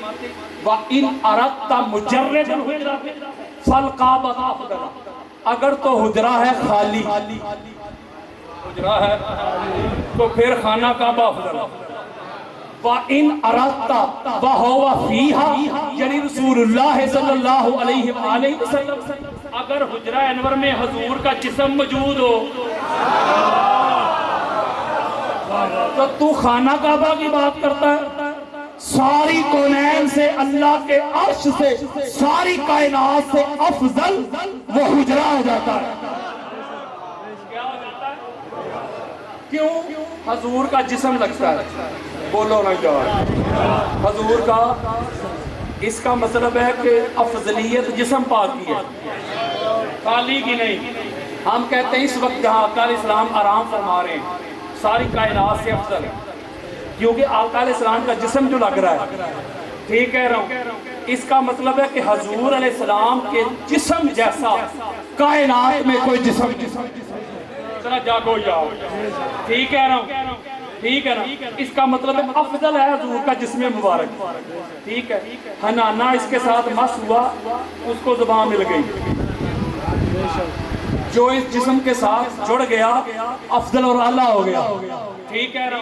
وَإِنْ أَرَدْتَ مُجَرَّدَ الْحُجْرَةِ فَالْكَعْبَةُ أَفْضَلُ، اگر تو حجرہ ہے خالی، حجرہ ہے تو پھر خانہ کعبہ افضل۔ وَإِنْ أَرَدْتَ وَهُوَ فِيهَا، یعنی رسول اللہ صلی اللہ علیہ وآلہ وسلم، اگر حجرہ انور میں حضور کا جسم موجود ہو تو تو خانہ کعبہ کی بات کرتا ہے؟ ساری کونین سے، اللہ کے عرش سے، ساری کائنات سے افضل وہ حجرہ ہو جاتا ہے۔ کیا ہو جاتا ہے؟ کیوں؟ حضور کا جسم لگتا ہے۔ بولو نا یار، حضور کا، اس کا مطلب ہے کہ افضلیت جسم پاک کی ہے، خالی کی نہیں۔ ہم کہتے ہیں اس وقت جہاں آقا علیہ السلام آرام فرما رہے ہیں ساری کائنات سے افضل ہے، کیونکہ آقا علیہ السلام کا جسم جو لگ رہا ہے، ٹھیک کہہ رہا ہوں، اس کا مطلب ہے کہ حضور علیہ السلام کے جسم جیسا کائنات میں کوئی جسم ذرا جاگو یار، ٹھیک کہہ رہا ہوں، ٹھیک ہے نا؟ اس کا مطلب ہے افضل ہے حضور کا جسم مبارک، ٹھیک ہے۔ حنانہ اس کے ساتھ مس ہوا، اس کو زبان مل گئی، جو اس جسم کے ساتھ جڑ گیا افضل اور اعلیٰ ہو گیا، ٹھیک ہے نا؟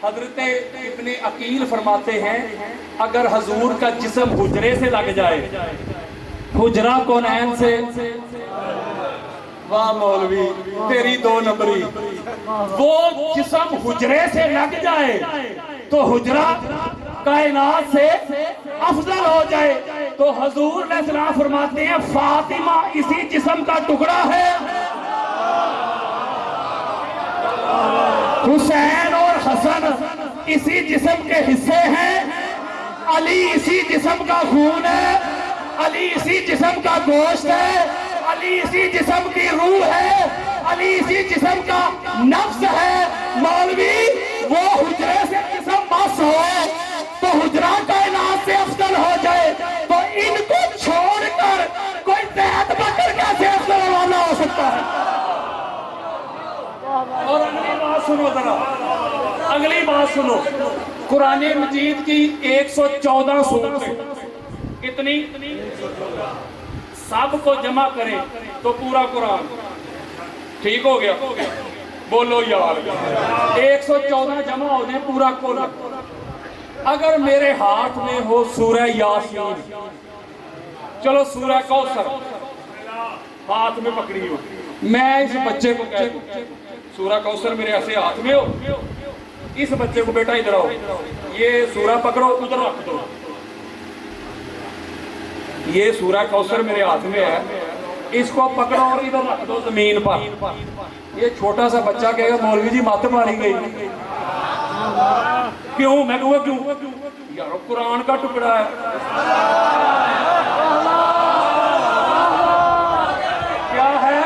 حضرت ابن عقیل فرماتے ہیں اگر حضور کا جسم حجرے سے لگ جائے، حجرہ کونین سے، واہ مولوی تیری دو نمبری، وہ جسم حجرے سے لگ جائے تو حجرہ کائنات سے افضل ہو جائے، تو حضور علیہ السلام فرماتے ہیں فاطمہ اسی جسم کا ٹکڑا ہے، حسین اور حسن اسی جسم کے حصے ہیں، علی اسی جسم کا خون ہے، علی اسی جسم کا گوشت ہے، علی اسی جسم کی روح ہے، علی اسی جسم کا نفس ہے۔ مولوی وہ حجرے سے جسم بس ہو تو حجرہ کائنات سے افضل ہو جائے، تو ان کو چھوڑ کر کوئی زید بکر کیسے افضل والا ہو سکتا ہے؟ اور اگلی بات سنو ذرا، اگلی بات سنو، قرآن مجید کی 114 سورتیں، کتنی؟ سب کو جمع کریں تو پورا قرآن، ٹھیک ہو گیا؟ بولو یار، 114 جمع ہو جائیں پورا قرآن۔ اگر میرے ہاتھ میں ہو سورہ یاسین، چلو سورہ کوثر ہاتھ میں پکڑی ہو، میں اس بچے کو کہہ دوں سورہ کوثر میرے ایسے ہاتھ میں ہو، اس بچے کو بیٹا ادھر آؤ، یہ سورہ پکڑو ادھر رکھ دو، یہ سورہ کوثر میرے ہاتھ میں ہے، اس کو پکڑو اور ادھر رکھ دو زمین پر۔ یہ چھوٹا سا بچہ کہے گا مولوی جی مات ماری گئی، کیوں؟ میں کہوں گا کیوں؟ یار قرآن کا ٹکڑا ہے۔ کیا ہے؟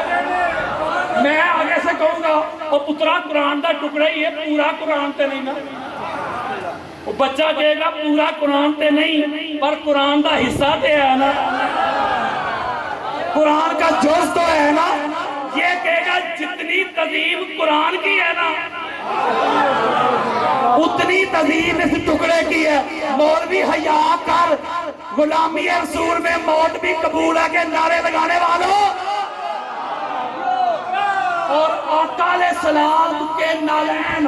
میں آگے سے کہوں گا اور پترا قرآن کا ٹکڑا ہی ہے، پورا قرآن تے نہیں نا۔ وہ بچہ کہے گا پورا قرآن تے نہیں پر قرآن کا حصہ تے ہے نا، قرآن کا جز تو ہے نا۔ یہ کہے گا جتنی تذیب قرآن کی ہے نا اتنی تذیب اس ٹکڑے کی ہے۔ مولوی حیا کر، غلامی رسول میں موت بھی قبول ہے کے نعرے لگانے والوں، اور آقا علیہ السلام کے نالین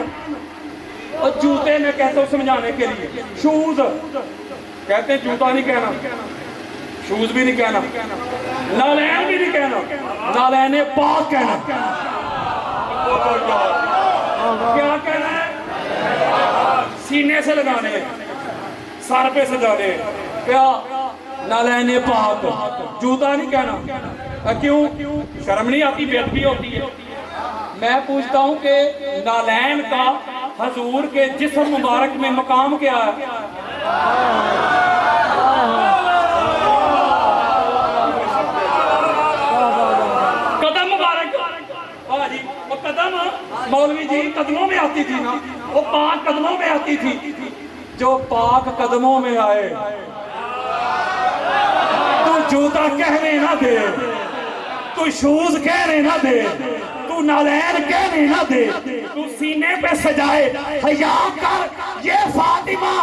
اور جوتے میں کہتے ہیں سمجھانے کے لیے، شوز کہتے ہیں، جوتا نہیں کہنا، شوز بھی نہیں کہنا، نالین بھی نہیں کہنا، نالین پاک کہنا۔ کیا کہنا ہے؟ سینے سے لگانے، سر پہ سجانے، کیا؟ نالین پاک، جوتا نہیں کہنا۔ کیوں؟ شرم نہیں آتی؟ بے ادبی ہوتی ہے۔ میں پوچھتا ہوں کہ نالین کا حضور کے جسم مبارک میں مقام کیا ہے؟ قدم مبارک، جی وہ قدم مولوی جی قدموں میں آتی تھی نا، وہ پاک قدموں میں آتی تھی. جو پاک قدموں میں آئے تو جوتا کہنے نہ دے، تو شوز کہنے نہ دے، تو نالین کہنے نہ دے، تو سینے پہ سجائے حیا کر. یہ فاطمہ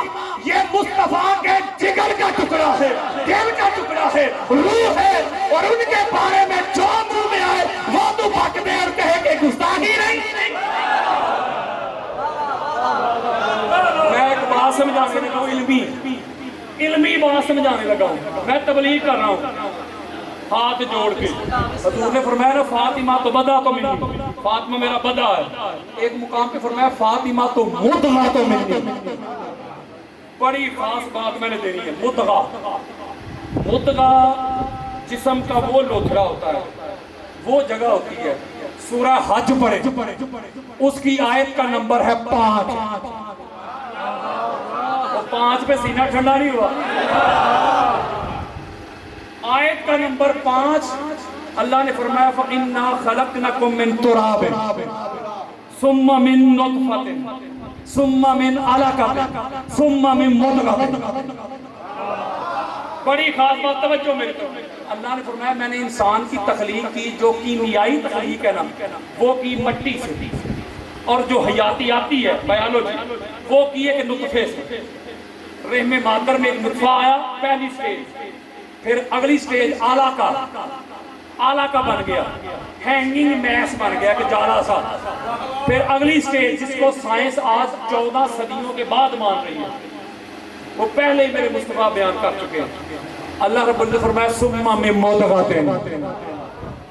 یہ مصطفیٰ کے جگر کا ٹکڑا ہے، دل کا ٹکڑا ہے، روح ہے، اور ان کے بارے میں جو منہ میں آئے وہ تو پک دے اور کہے کہ گستاخی نہیں. میں ایک بات سمجھانے لگا ہوں، علمی بات سمجھانے لگا ہوں. میں تبلیغ کر رہا ہوں ہاتھ جوڑ کے. حضور نے فرمایا نا فاطمہ تو بدا تو منی، فاطمہ میرا بدا ہے. ایک مقام پہ فرمایا فاطمہ تو مدغہ تو منی. بڑی خاص بات میں نے دینی ہے. مدغہ، مدغہ جسم کا وہ لوتھڑا ہوتا ہے، وہ جگہ ہوتی ہے. سورہ حج پڑھے، اس کی آیت کا نمبر ہے 5. اور 5 پہ سینہ ٹھنڈا نہیں ہوا. آیت کا نمبر 5 اللہ نے فرمایا فَإِنَّا خَلَقْنَكُم مِّن تُرَابٍ ثُمَّ مِن نُطْفَةٍ ثُمَّ مِن عَلَقَةٍ ثُمَّ مِن مُضْغَةٍ. بڑی خاص بات توجہ میرے طرف. اللہ نے فرمایا میں نے انسان کی تخلیق کی، جو کیمیائی تخلیق ہے نا وہ کی مٹی سے، اور جو حیاتیاتی ہے بایولوجی وہ کی ہے کہ نطفے سے. رحم مادر میں ایک نطفہ آیا پہلی سٹیج، پھر اگلی سٹیج آلہ کا بن گیا، ہینگنگ میس بن گیا کہ جالا سا. پھر اگلی سٹیج جس کو سائنس آج 14 صدیوں کے بعد مان رہی ہے، وہ پہلے ہی میرے مصطفیٰ بیان کر چکے ہیں. اللہ رب العزت نے فرمایا ثم من مضغۃ،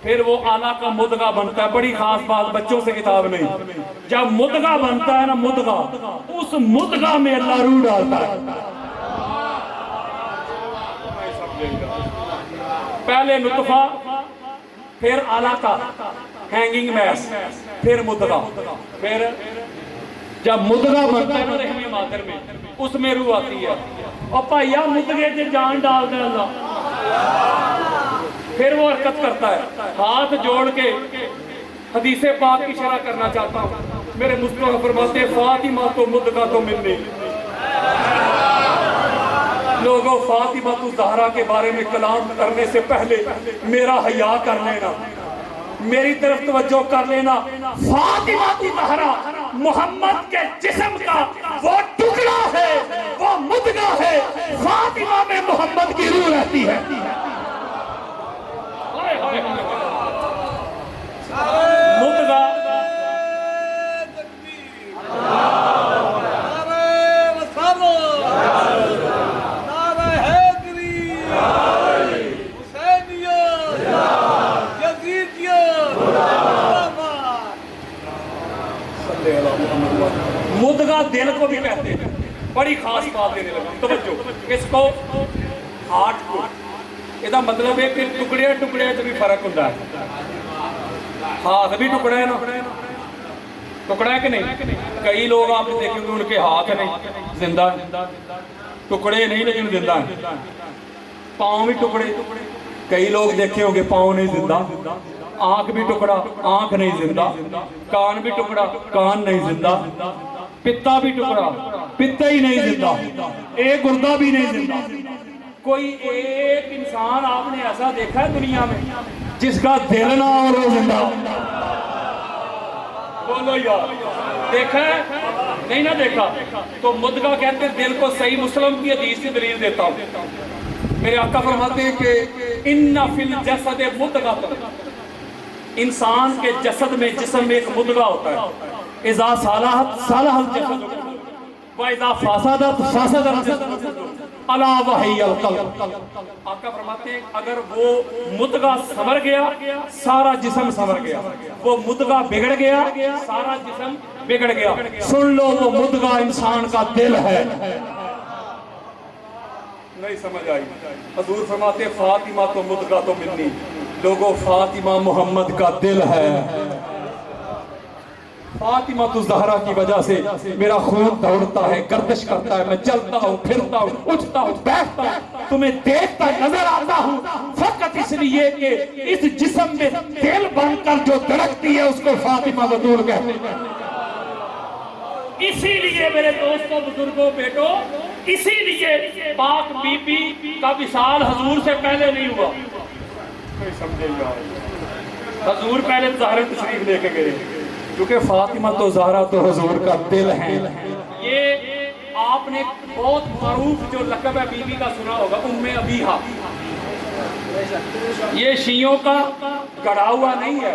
پھر وہ آلہ کا مدغہ بنتا ہے. بڑی خاص بات، بچوں سے کتاب نہیں. جب مدغہ بنتا ہے نا مدغہ، اس مدغہ میں اللہ روح ڈالتا ہے. پہلے نطفہ، پھر علاقہ، ہینگنگ میس، پھر مدغہ. پھر جب مدغہ بنتا ہے نا رحم مادر میں، اس میں روح آتی ہے. اور بھائیا مدغے سے جان ڈال دے اللہ. پھر وہ حرکت کرتا ہے. ہاتھ جوڑ کے حدیث پاک کی شرح کرنا چاہتا ہوں. میرے مصطفیٰ فرماتے فاطمہ تو مدغہ تو منی. لوگوں فاطمہ تو زہرا کے بارے میں کلام کرنے سے پہلے میرا حیا کر لینا، میری طرف توجہ کر لینا. فاطمہ تو زہرا محمد کے جسم کا وہ ٹکڑا ہے، وہ مدغہ ہے. فاطمہ میں محمد کی روح رہتی ہے. مدغہ مدغہ دل کو بھی کہتے ہیں. بڑی خاص بات دینے لگا توجہ. اس کو ہارٹ کو، یہ مطلب ہے کہ ٹکڑے ٹکڑے تو بھی فرق ہوتا ہے. ہاتھ بھی ٹکڑا ہے نا، ٹکڑا ہے کہ نہیں. کئی لوگ آپ نے دیکھیں گے ان کے ہاتھ نہیں زندہ، ٹکڑے نہیں لیکن زندہ ہیں. پاؤں بھی ٹکڑے، کئی لوگ دیکھے ہوں گے پاؤں نہیں زندہ. آنکھ بھی ٹکڑا، آنکھ نہیں زندہ. کان بھی ٹکڑا، کان نہیں زندہ. پتا بھی ٹکڑا، پتا ہی نہیں زندہ. ایک گردہ بھی نہیں زندہ. کوئی ایک انسان آپ نے ایسا دیکھا ہے دنیا میں جس کا دل نہ ہو وہ زندہ؟ بولو یار، دیکھا ہے؟ نہیں نہ دیکھا. تو مدغہ کہتے ہیں دل کو. صحیح مسلم کی حدیث کی دلیل دیتا ہوں. میرے آقا فرماتے ہیں کہ ان فی الجسد مدغہ، انسان کے جسد میں، جسم میں ایک مدغہ ہوتا ہے. اذا صالحت صالح الجسد واذا فسدت فسد الجسد الا وہی القلب. آقا فرماتے ہیں اگر وہ مدغہ سنور گیا سارا جسم سنور گیا، وہ مدغہ بگڑ گیا سارا جسم بگڑ گیا. سن لو وہ مدغہ انسان کا دل ہے. نہیں سمجھ آئی؟ حضور فرماتے ہیں فاطمہ تو مدغہ تو منی. لوگوں فاطمہ محمد کا دل ہے. فاطمہ الزہرا کی وجہ سے میرا خون دوڑتا ہے، گردش کرتا ہے، میں چلتا ہوں، پھرتا ہوں، اٹھتا ہوں، بیٹھتا ہوں، تمہیں دیکھتا نظر آتا ہوں فقط اس لیے کہ اس جسم میں دل بن کر جو دھڑکتی ہے اس کو فاطمہ بطول کہتے ہیں۔ اسی لیے میرے دوستوں، بزرگوں، بیٹوں، اسی لیے پاک بی بی کا وصال حضور سے پہلے نہیں ہوا۔ کوئی سمجھے گا؟ حضور پہلے زہرا تشریف لے کے گئے، کیونکہ فاطمہ تو زہرا تو حضور کا دل ہے۔ یہ آپ نے بہت معروف جو لقب ہے بی بی کا سنا ہوگا، ام ابیہا۔ یہ شیعوں کا گڑھا ہوا نہیں ہے،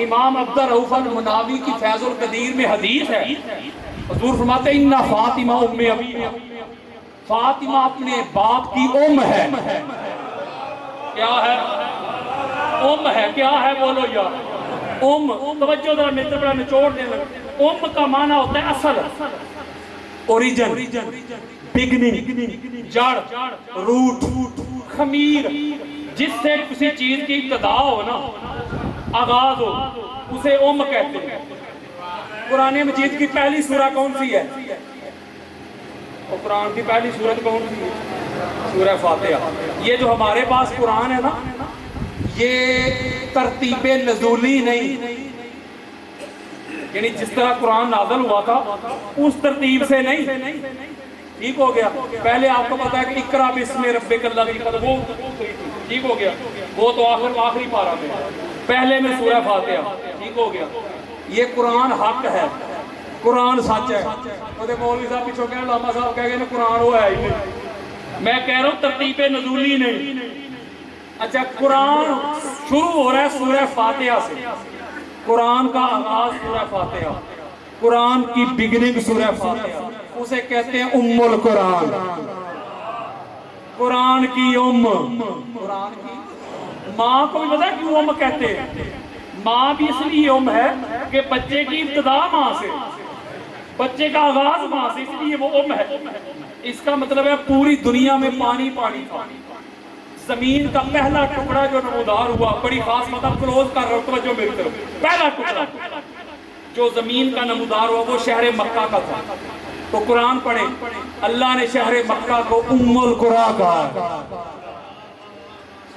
امام عبد الرؤف المناوی کی فیض القدیر میں حدیث ہے، حضور فرماتے ہیں اِنَّ فاطمہ ام ابیہا، فاطمہ اپنے باپ کی ام ہے۔ کیا ہے؟ ام ہے۔ کیا ہے؟ بولو یار۔ ام، توجہ ذرا متر بڑا نچوڑ دیں لگ۔ ام کا معنی ہوتا ہے اصل، اوریجن، بگننگ، جڑ، روٹ، خمیر، جس سے کسی چیز کی ابتدا ہو نا، آغاز ہو، اسے ام کہتے ہیں۔ قرآن مجید کی پہلی سورہ کون سی ہے؟ اور قرآن کی پہلی سورت کون سی ہے؟ سورہ فاتحہ۔ یہ جو ہمارے پاس قرآن ہے نا، یہ ترتیب نزولی نہیں، یعنی جس طرح قرآن نازل ہوا تھا اس ترتیب سے نہیں، ٹھیک ہو گیا۔ پہلے آپ کو پتا ہے کہ اقرا بسم ربک الذی خلق، وہ ٹھیک ہو گیا، وہ تو آخری پارہ میں، پہلے میں سورہ فاتحہ، ٹھیک ہو گیا۔ یہ قرآن حق ہے، قرآن سچ ہے۔ تو مولوی صاحب پیچھو کہنے، علامہ صاحب کہہ گئے قرآن وہ ہے ہی نہیں۔ میں کہہ رہا ہوں ترتیب نزولی نہیں۔ اچھا، قرآن شروع ہو رہا ہے سورہ فاتحہ سے، قرآن کا آغاز سورہ فاتحہ، قرآن کی بگننگ سورہ فاتحہ، اسے کہتے ہیں ام القرآن، قرآن کی ام۔ قرآن کی ماں کو بھی پتا ہے کیوں ام کہتے ہیں؟ ماں بھی اس لیے ام ہے کہ بچے کی ابتدا ماں سے، بچے کا آغاز ماں سے، اس لیے وہ ام ہے۔ اس کا مطلب ہے پوری دنیا میں پانی پانی تھا، زمین کا پہلا ٹکڑا جو نمودار ہوا، بڑی خاص مطلب کلوز کر رہا ہوں توجہ میری طرف، پہلا ٹکڑا جو زمین کا نمودار ہوا وہ شہر مکہ کا تھا۔ تو قرآن پڑھیں، اللہ نے شہر مکہ کو ام القرآن کہا،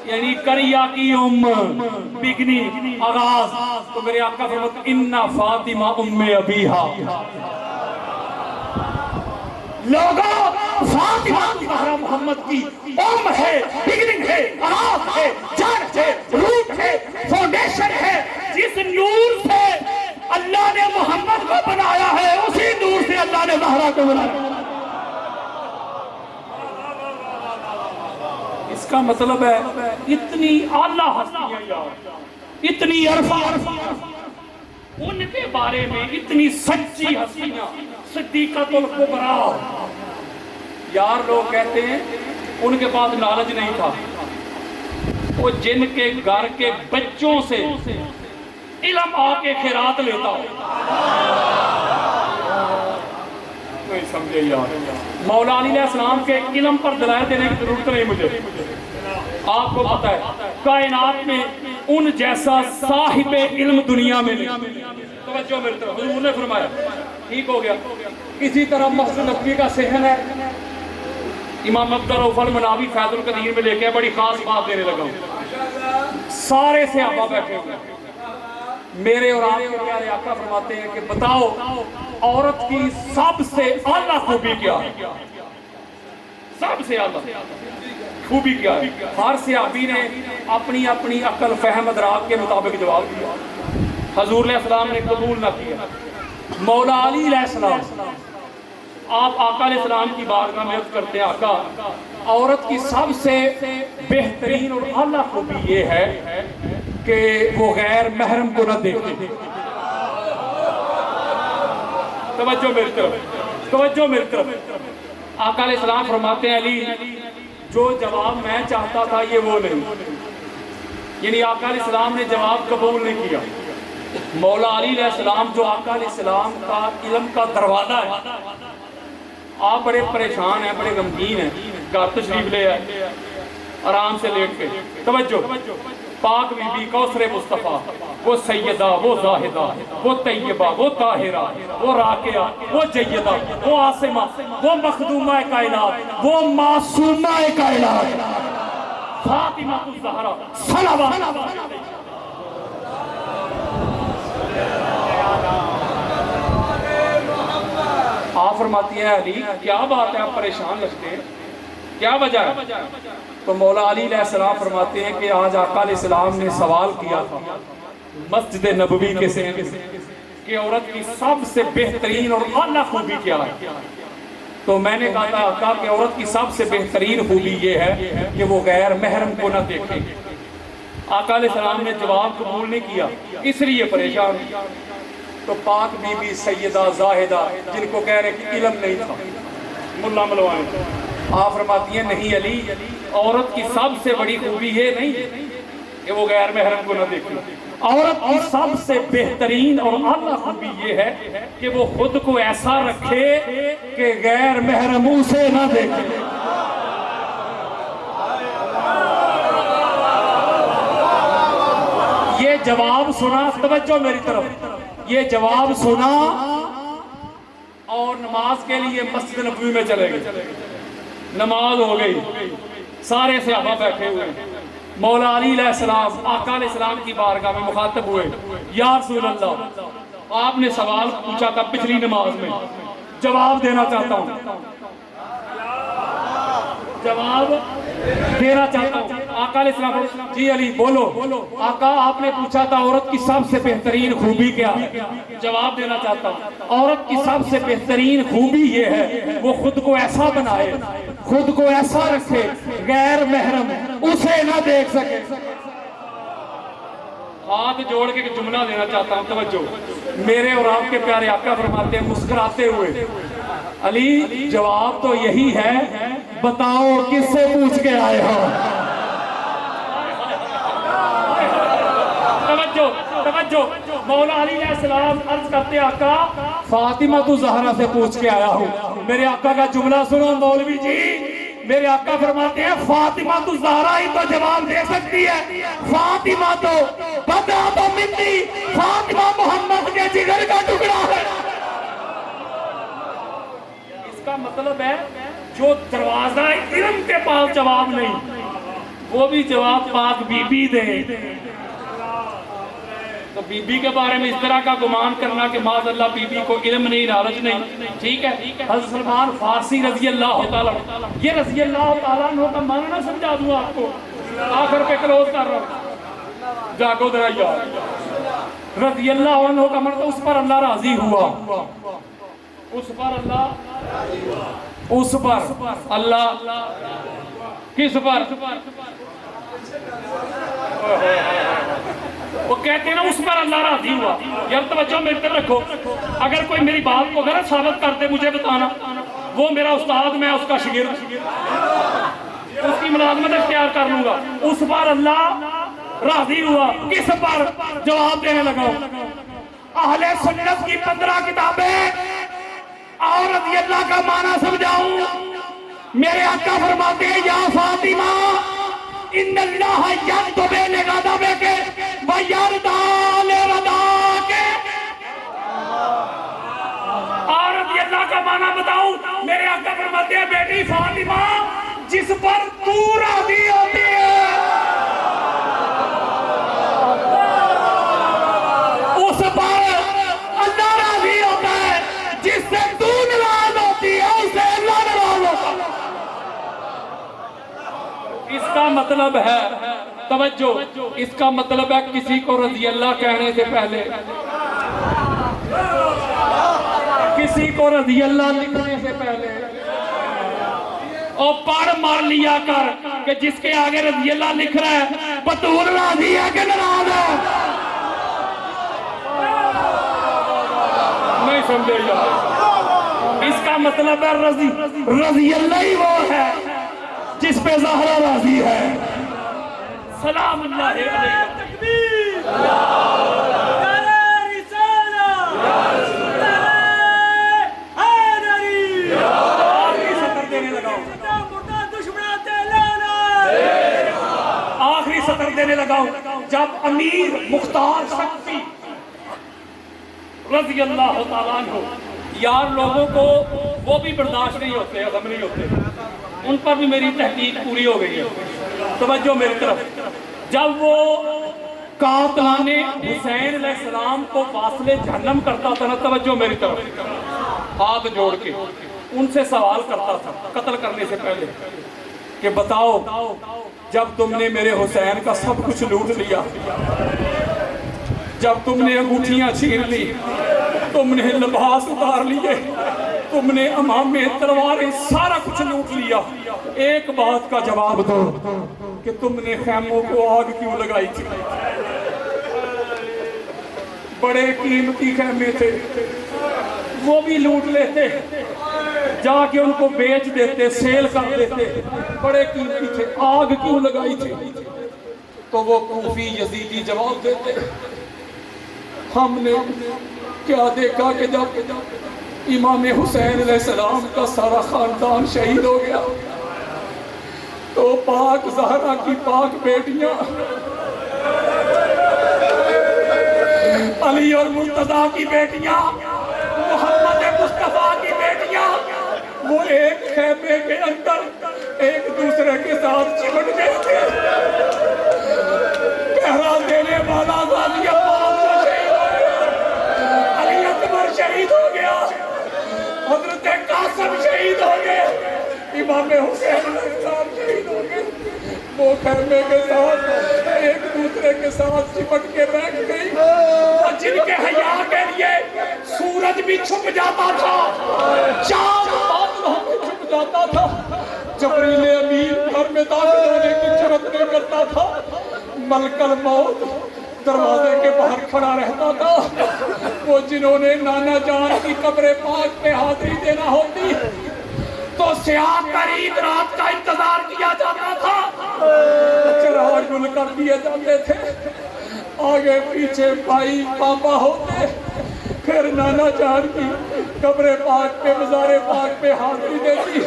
یعنی کریا کی ام، بگنی، آغاز۔ تو میرے آقا فرماتے ہیں اِنَّ فاطمہ ام ابیہا، لوگوں فاطمہ الزہرا محمد کی ام ہے، بگننگ ہے، آغاز ہے، جڑ ہے، روٹ ہے، فاؤنڈیشن ہے۔ جس نور سے اللہ نے محمد کو بنایا ہے اسی نور سے اللہ نے زہرا کو بنایا۔ اس کا مطلب ہے اتنی اعلیٰ ہستیاں یار، اتنی عرفہ، ان کے بارے میں اتنی سچی ہستیاں، صدیقۃ الکبریٰ۔ یار لوگ کہتے ہیں ان کے پاس نالج نہیں تھا، وہ جن کے گھر کے بچوں سے علم آ کے خیرات لیتا ہو۔ کوئی سمجھے یار، مولا علی علیہ السلام کے علم پر دلائل دینے کی ضرورت نہیں مجھے، آپ کو پتہ ہے کائنات میں ان جیسا صاحب علم دنیا میں نہیں۔ توجہ میری طرف، حضور نے فرمایا، ٹھیک ہو گیا۔ اسی طرح مسجد نبوی کا صحن ہے، امام عبد الرؤف المناوی فیض القدیر میں لے کے بڑی خاص بات دینے لگا ہوں۔ سارے صحابہ بیٹھے ہوئے، میرے اور آپ کے پیارے آقا فرماتے ہیں کہ بتاؤ عورت کی سب سے اعلیٰ خوبی کیا ہے؟ سب سے اعلیٰ خوبی کیا ہے؟ ہر صحابی نے اپنی اپنی عقل فہم ادراک کے مطابق جواب دیا، حضور علیہ السلام نے قبول نہ کیا۔ مولا علی علیہ السلام، آپ آقا علیہ السلام کی بارگاہ میں عرض کرتے ہیں، آقا عورت کی سب سے بہترین اور اعلیٰ خوبی یہ ہے کہ وہ غیر محرم کو نہ دیکھے۔ توجہ میری طرف، توجہ میری طرف۔ آقا علیہ السلام فرماتے ہیں علی جو جواب میں چاہتا تھا یہ وہ نہیں، یعنی آقا علیہ السلام نے جواب قبول نہیں کیا۔ مولا علی علیہ السلام جو آقا علیہ السلام کا علم کا دروازہ ہے، آپ بڑے پریشان ہیں، بڑے غمگین ہیں، گھر تشریف لے آئے آرام سے لیٹ کے۔ توجہ، پاک بی بی کوثر مصطفیٰ، وہ سیدہ، وہ زاہدہ، وہ طیبہ، وہ طاہرہ، وہ راکعہ، وہ جیدہ، وہ عاصمہ، وہ مخدومہ کائنات، وہ معصومہ کائنات فاطمہ الزہرا صلوات۔ آپ فرماتی ہیں علی کیا بات ہے، آپ پریشان لگتے ہیں، کیا وجہ ہے؟ تو مولا علی علیہ السلام فرماتے ہیں کہ آج آقا علیہ السلام نے سوال کیا تھا مسجد نبوی کے سین سے کہ عورت کی سب سے بہترین اور اعلیٰ خوبی کیا ہے؟ تو میں نے کہا تھا آقا کہ عورت کی سب سے بہترین خوبی یہ ہے کہ وہ غیر محرم کو نہ دیکھے۔ آقا علیہ السلام نے جواب قبول نہیں کیا، اس لیے پریشان۔ تو پاک بی بی سیدہ زاہدہ جن کو کہہ رہے کہ علم نہیں تھا، ملا ملوائیں، آپ فرماتی ہیں نہیں علی، عورت کی سب سے بڑی خوبی یہ نہیں کہ وہ غیر محرم کو نہ دیکھے، عورت کی سب سے بہترین اور اعلیٰ خوبی یہ ہے کہ وہ خود کو ایسا رکھے کہ غیر محرم اسے نہ دیکھے۔ یہ جواب سنا، توجہ میری طرف، یہ جواب سنا اور نماز کے لیے مسجد نبوی میں چلے گئے۔ نماز ہو گئی، سارے صحابہ بیٹھے ہوئے، مولا علی علیہ السلام آقا علیہ السلام کی بارگاہ میں مخاطب ہوئے، یا رسول اللہ آپ نے سوال پوچھا تھا پچھلی نماز میں، جواب دینا چاہتا ہوں، جواب دینا چاہتا ہوں۔ آقا علیہ السلام جی علی بولو، آقا آپ نے پوچھا تھا عورت کی سب سے بہترین خوبی کیا ہے، جواب دینا چاہتا ہوں۔ عورت کی سب سے بہترین خوبی یہ ہے وہ خود کو ایسا بنائے، خود کو ایسا رکھے غیر محرم اسے نہ دیکھ سکے۔ ہاتھ جوڑ کے جملہ دینا چاہتا ہوں، توجہ میرے اور آپ کے پیارے آقا فرماتے ہیں مسکراتے ہوئے، علی جواب تو یہی ہے، بتاؤ کس سے پوچھ کے آئے ہو؟ توجہ مولا علی علیہ السلام عرض کرتے آقا فاطمہ الزہرا سے پوچھ کے آیا ہوں۔ میرے آقا کا جملہ سنو مولوی جی، میرے آقا فرماتے ہیں فاطمہ الزہرا ہی تو جواب دے سکتی ہے، فاطمہ تو بدا تو منی، فاطمہ محمد کے جگر کا ٹکڑا ہے۔ اس کا مطلب ہے جو دروازہ علم کے پاس جواب نہیں وہ بھی جواب پاک بی بی دے۔ تو بی بی کے بارے میں اس طرح کا گمان کرنا کہ معاذ اللہ بی بی کو علم نہیں، نالج نہیں، ٹھیک ہے۔ حضرت سلمان فارسی رضی اللہ تعالیٰ، یہ رضی اللہ تعالیٰ عنہ کا معنی نہ سمجھا دوں آپ کو، آخر پہ کلوز کر رہا ہوں، جاگو ذرا یار۔ رضی اللہ عنہ کا معنی اس پر اللہ راضی ہوا، اس پر اللہ، اس پر اللہ، کس پر؟ وہ کہتے ہیں نا اس پر اللہ راضی ہوا۔ یار توجہ میری طرف رکھو، اگر کوئی میری بات کو غلط ثابت کر دے مجھے بتانا، وہ میرا استاد میں اس کا شاگرد، اس کی ملازمت اختیار کر لوں گا۔ اس پر اللہ راضی ہوا، کس پر؟ جواب دینے لگا۔ اہل سنت کی 15 کتابیں اور رضی اللہ کا معنی سمجھاؤں۔ میرے آقا فرماتے ہیں یا فاطمہ ان اللہ یکتب لغضبک ویرضی لرضاک۔ اور رضی اللہ کا معنی بتاؤں، میرے آقا فرماتے ہیں بیٹی فاطمہ جس پر تو راضی ہوتی ہے اس پر اللہ راضی ہوتا ہے، جس سے تو ناراض ہوتی ہے اس سے اللہ ناراض ہوتا ہے۔ اس کا مطلب ہے، توجہ، اس کا مطلب ہے کسی کو رضی اللہ کہنے سے پہلے، کسی کو رضی اللہ لکھنے سے پہلے اور پڑھ مار لیا کر کہ جس کے آگے رضی اللہ لکھ رہا ہے بطور راضی ہے کہ ناراض ہے؟ نہیں سمجھے یار، اس کا مطلب ہے رضی اللہ ہی وہ ہے جس پہ زہرا راضی ہے۔ سلام اللہ علیہ تکبیر، آخری صدر دینے لگا ہوں جب امیر مختار شخصی رضی اللہ تعالیٰ عنہ، یار لوگوں کو وہ بھی برداشت نہیں ہوتے، غم نہیں ہوتے، ان پر بھی میری تحقیق پوری ہو گئی ہے۔ توجہ میری طرف، جب وہ قاتلان حسین علیہ السلام کو فاصلے جہنم کرتا تھا نا، توجہ میری طرف، ہاتھ جوڑ کے ان سے سوال کرتا تھا قتل کرنے سے پہلے کہ بتاؤ جب تم نے میرے حسین کا سب کچھ لوٹ لیا، جب تم نے انگوٹھیاں چھین لی، تم نے لباس اتار لیے، تم نے امامے تلواریں سارا کچھ لوٹ لیا، ایک بات کا جواب دو کہ تم نے خیموں کو آگ کیوں لگائی تھی؟ بڑے قیمتی خیمے تھے، وہ بھی لوٹ لیتے، جا کے ان کو بیچ دیتے، سیل کر دیتے، بڑے قیمتی تھے، آگ کیوں لگائی تھی؟ تو وہ کوفی یزیدی جواب دیتے، ہم نے کیا دیکھا کہ جب امام حسین علیہ السلام کا سارا خاندان شہید ہو گیا تو پاک زہرا کی پاک بیٹیاں علی اور مرتضیٰ کی بیٹیاں، محمد مصطفیٰ کی بیٹیاں، وہ ایک خیمے کے اندر ایک دوسرے کے ساتھ چمٹ گئے تھے۔ پہرا دینے والا غازی عباس علی اکبر شہید ہو گیا، حضرت قاسم شہید ہو گئے، امام حسین علیہ السلام شہید ہو گئے، وہ خیمے کے ساتھ ایک دوسرے کے ساتھ چپٹ کے بیٹھ گئی، اور جن کے حیا کے لیے سورج بھی چھپ جاتا تھا، چاند بادلوں میں چھپ جاتا تھا، جبریل امین گھر میں داخل ہونے کی جرات نہیں کرتا تھا، ملک الموت دروازے کے باہر کھڑا رہتا تھا، وہ جنہوں نے نانا جان کی قبر پاک پہ حاضری دینا ہوتی تو سیاہ تاریک رات کا انتظار کیا جاتا تھا، چراغ گل کر دیے جاتے تھے، آگے پیچھے بھائی پاپا ہوتے، پھر نانا جان کی قبر پاک پہ مزار پاک پہ حاضری دیتی،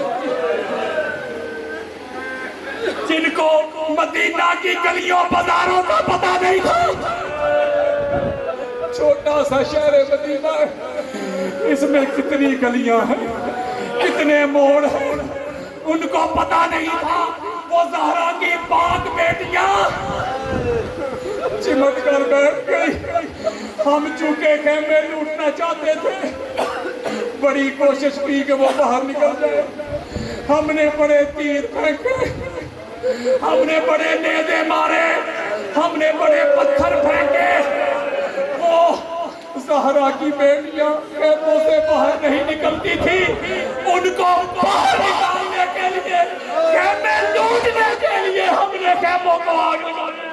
جن کو مدینہ کی گلیوں بازاروں کا پتہ نہیں تھا، چھوٹا سا شہر مدینہ ہے، اس میں کتنی گلیاں ہیں، کتنے موڑ ہیں، ان کو پتہ نہیں تھا، وہ زہرا کی پاک بیٹیاں چمٹ کر بیٹھ گئی۔ ہم چونکہ خیمے لوٹنا چاہتے تھے، بڑی کوشش کی کہ وہ باہر نکل جائے، ہم نے بڑے تیر پھینکے، ہم نے بڑے نیزے مارے، ہم نے بڑے پتھر پھینکے، وہ زہرا کی بیٹیاں خیموں سے باہر نہیں نکلتی تھی، ان کو باہر نکالنے کے لیے، خیمے لوٹنے کے لیے ہم نے خیموں کو آگ لگائی۔